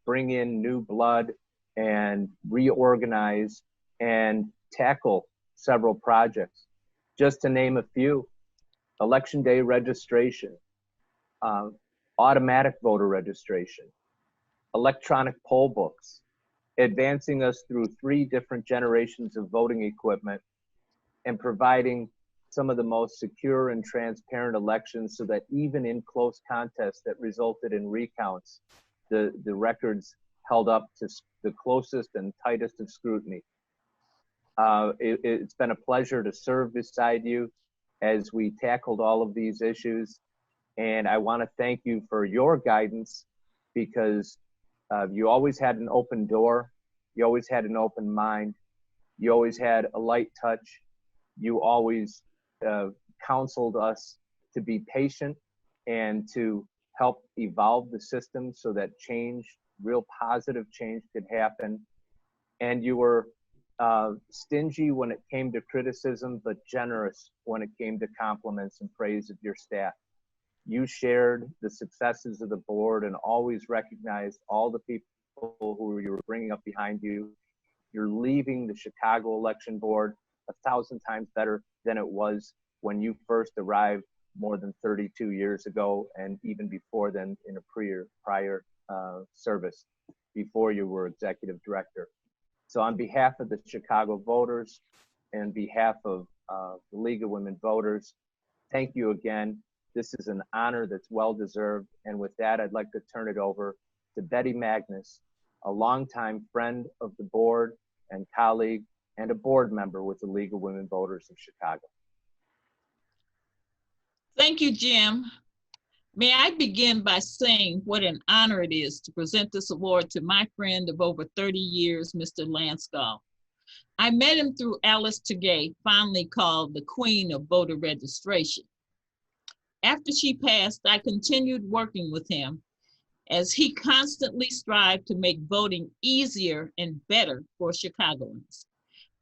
bring in new blood and reorganize and tackle several projects. Just to name a few: election day registration, automatic voter registration, electronic poll books, advancing us through 3 different generations of voting equipment, and providing some of the most secure and transparent elections so that even in close contests that resulted in recounts, the records held up to the closest and tightest of scrutiny. It's been a pleasure to serve beside you as we tackled all of these issues. And I want to thank you for your guidance, because you always had an open door. You always had an open mind. You always had a light touch. You always counseled us to be patient and to help evolve the system so that change, real positive change, could happen. And you were stingy when it came to criticism, but generous when it came to compliments and praise of your staff. You shared the successes of the board and always recognized all the people who you were bringing up behind you. You're leaving the Chicago Election Board 1,000 times better than it was when you first arrived more than 32 years ago, and even before then in a prior service, before you were executive director. So on behalf of the Chicago voters and behalf of the League of Women Voters, thank you again. This is an honor that's well-deserved. And with that, I'd like to turn it over to Betty Magnus, a longtime friend of the board and colleague, and a board member with the League of Women Voters of Chicago. Thank you, Jim. May I begin by saying what an honor it is to present this award to my friend of over 30 years, Mr. Lance Gall. I met him through Alice Tegay, fondly called the Queen of Voter Registration. After she passed, I continued working with him as he constantly strived to make voting easier and better for Chicagoans.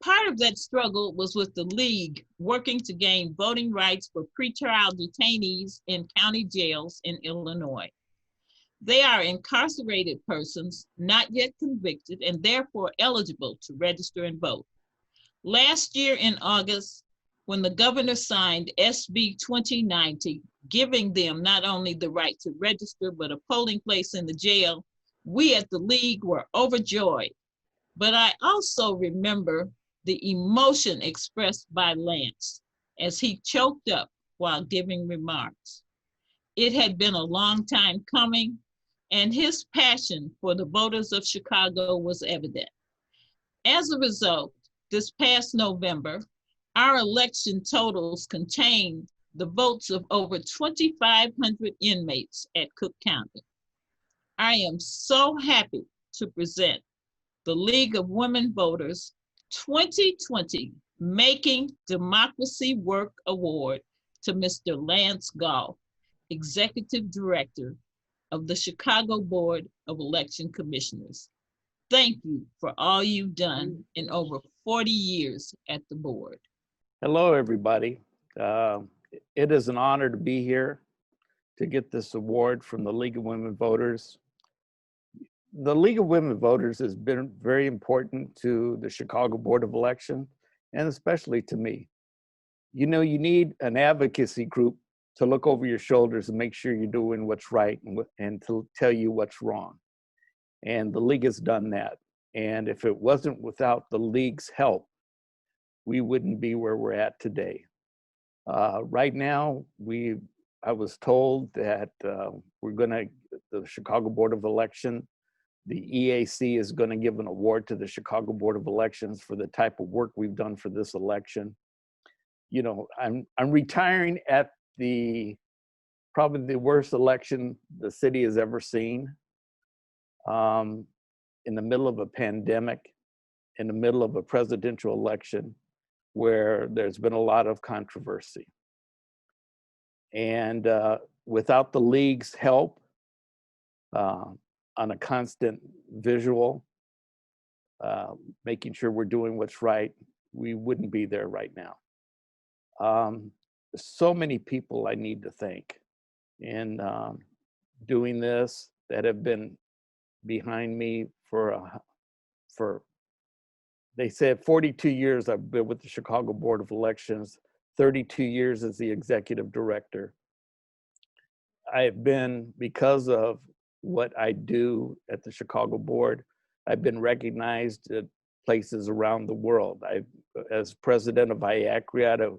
Part of that struggle was with the League working to gain voting rights for pretrial detainees in county jails in Illinois. They are incarcerated persons not yet convicted and therefore eligible to register and vote. Last year in August, when the governor signed SB 2090, giving them not only the right to register, but a polling place in the jail, we at the League were overjoyed. But I also remember the emotion expressed by Lance as he choked up while giving remarks. It had been a long time coming, and his passion for the voters of Chicago was evident. As a result, this past November, our election totals contained the votes of over 2,500 inmates at Cook County. I am so happy to present the League of Women Voters 2020 Making Democracy Work Award to Mr. Lance Gall, Executive Director of the Chicago Board of Election Commissioners. Thank you for all you've done in over 40 years at the board. Hello, everybody. It is an honor to be here to get this award from the League of Women Voters. The League of Women Voters has been very important to the Chicago Board of Election, and especially to me. You know, you need an advocacy group to look over your shoulders and make sure you're doing what's right and to tell you what's wrong. And the League has done that. And if it wasn't without the League's help, we wouldn't be where we're at today. Right now, I was told that the Chicago Board of Election, the EAC is going to give an award to the Chicago Board of Elections for the type of work we've done for this election. You know, I'm retiring at probably the worst election the city has ever seen, in the middle of a pandemic, in the middle of a presidential election where there's been a lot of controversy. And without the League's help, on a constant visual, making sure we're doing what's right, we wouldn't be there right now. So many people I need to thank in doing this that have been behind me for they said 42 years I've been with the Chicago Board of Elections, 32 years as the executive director. I've been, because of what I do at the Chicago Board, I've been recognized at places around the world. As president of IACRI,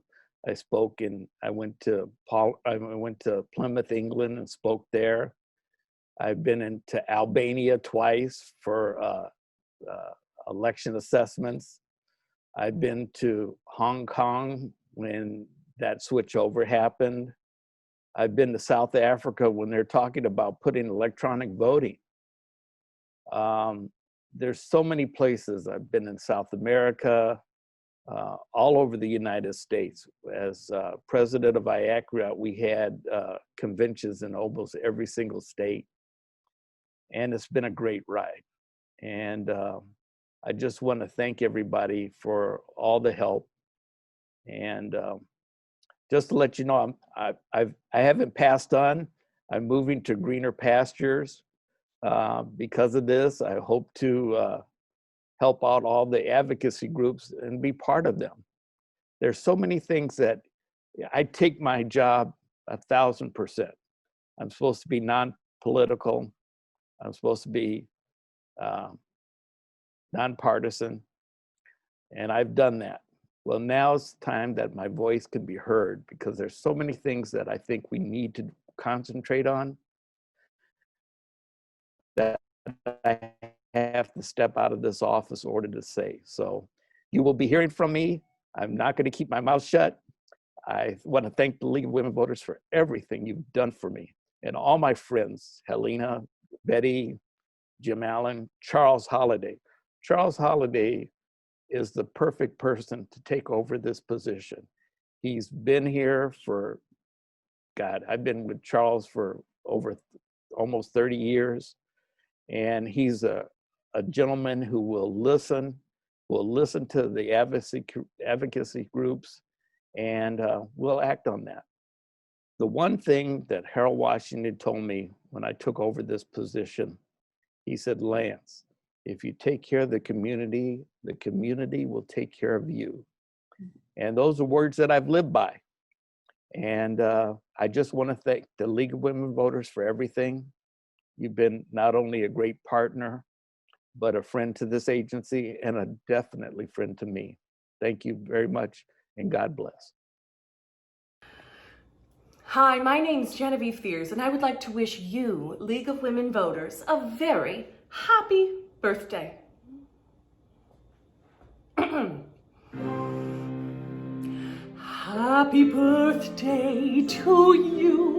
I went to Plymouth, England, and spoke there. I've been into Albania twice for election assessments. I've been to Hong Kong when that switchover happened. I've been to South Africa when they're talking about putting electronic voting. There's so many places. I've been in South America, all over the United States. As president of IACRI, we had conventions in almost every single state. And it's been a great ride. And I just want to thank everybody for all the help. And just to let you know, I haven't passed on. I'm moving to greener pastures because of this. I hope to help out all the advocacy groups and be part of them. There's so many things that I take my job 1,000%. I'm supposed to be non-political. I'm supposed to be nonpartisan, and I've done that. Well, now it's time that my voice can be heard, because there's so many things that I think we need to concentrate on that I have to step out of this office in order to say. So you will be hearing from me. I'm not going to keep my mouth shut. I want to thank the League of Women Voters for everything you've done for me, and all my friends, Helena, Betty, Jim Allen, Charles Holliday. Charles Holliday is the perfect person to take over this position. He's been here for, God, I've been with Charles for over almost 30 years. And he's a gentleman who will listen to the advocacy groups, and will act on that. The one thing that Harold Washington told me when I took over this position, he said, Lance, if you take care of the community will take care of you. And those are words that I've lived by. And I just want to thank the League of Women Voters for everything. You've been not only a great partner, but a friend to this agency, and a definitely friend to me. Thank you very much, and God bless. Hi, my name's Genevieve Fears, and I would like to wish you, League of Women Voters, a very happy birthday. Happy birthday to you.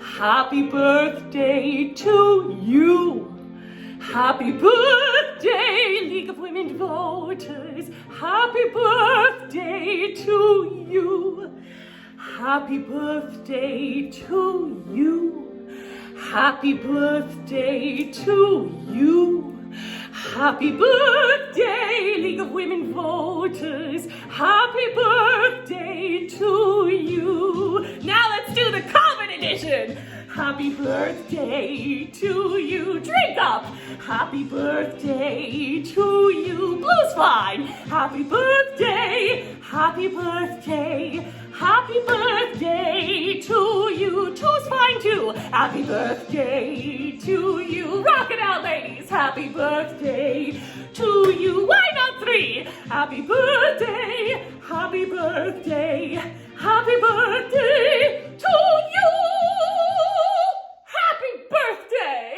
Happy birthday to you. Happy birthday, League of Women Voters. Happy birthday to you. Happy birthday to you. Happy birthday to you. Happy birthday, League of Women Voters. Happy birthday to you. Now let's do the COVID edition. Happy birthday to you. Drink up. Happy birthday to you. Blues fine. Happy birthday. Happy birthday. Happy birthday to you. Two's fine too. Happy birthday to you. Rock it out, ladies. Happy birthday to you. Why not three? Happy birthday. Happy birthday. Happy birthday to you. Happy birthday.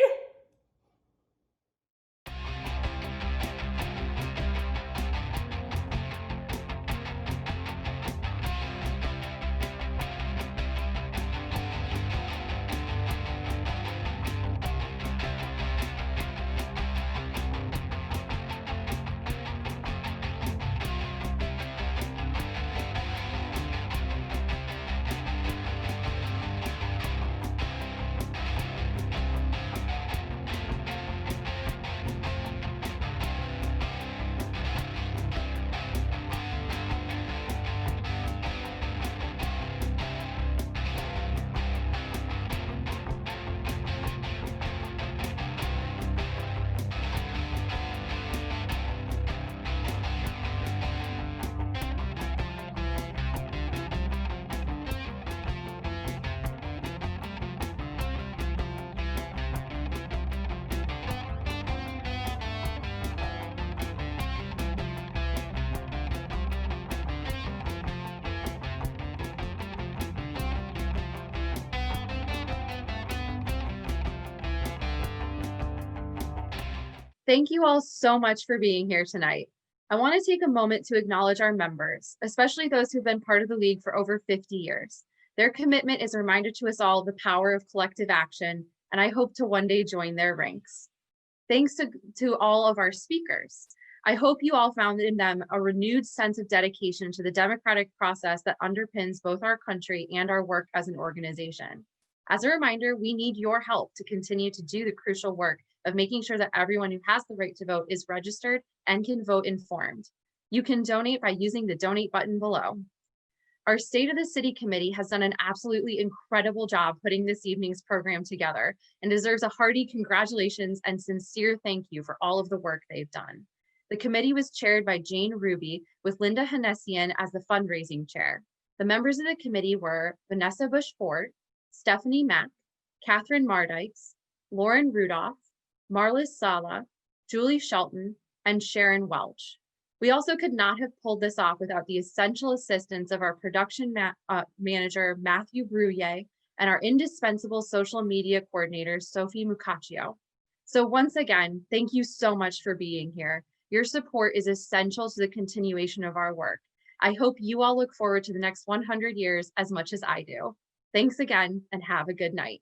Thank you all so much for being here tonight. I want to take a moment to acknowledge our members, especially those who've been part of the League for over 50 years. Their commitment is a reminder to us all of the power of collective action, and I hope to one day join their ranks. Thanks to all of our speakers. I hope you all found in them a renewed sense of dedication to the democratic process that underpins both our country and our work as an organization. As a reminder, we need your help to continue to do the crucial work of making sure that everyone who has the right to vote is registered and can vote informed. You can donate by using the donate button below. Our State of the City Committee has done an absolutely incredible job putting this evening's program together and deserves a hearty congratulations and sincere thank you for all of the work they've done. The committee was chaired by Jane Ruby with Linda Hannessian as the fundraising chair. The members of the committee were Vanessa Bush-Fort, Stephanie Mack, Catherine Mardikes, Lauren Rudolph, Marlis Sala, Julie Shelton, and Sharon Welch. We also could not have pulled this off without the essential assistance of our production manager, Matthew Brouillet, and our indispensable social media coordinator, Sophie Mucaccio. So once again, thank you so much for being here. Your support is essential to the continuation of our work. I hope you all look forward to the next 100 years as much as I do. Thanks again and have a good night.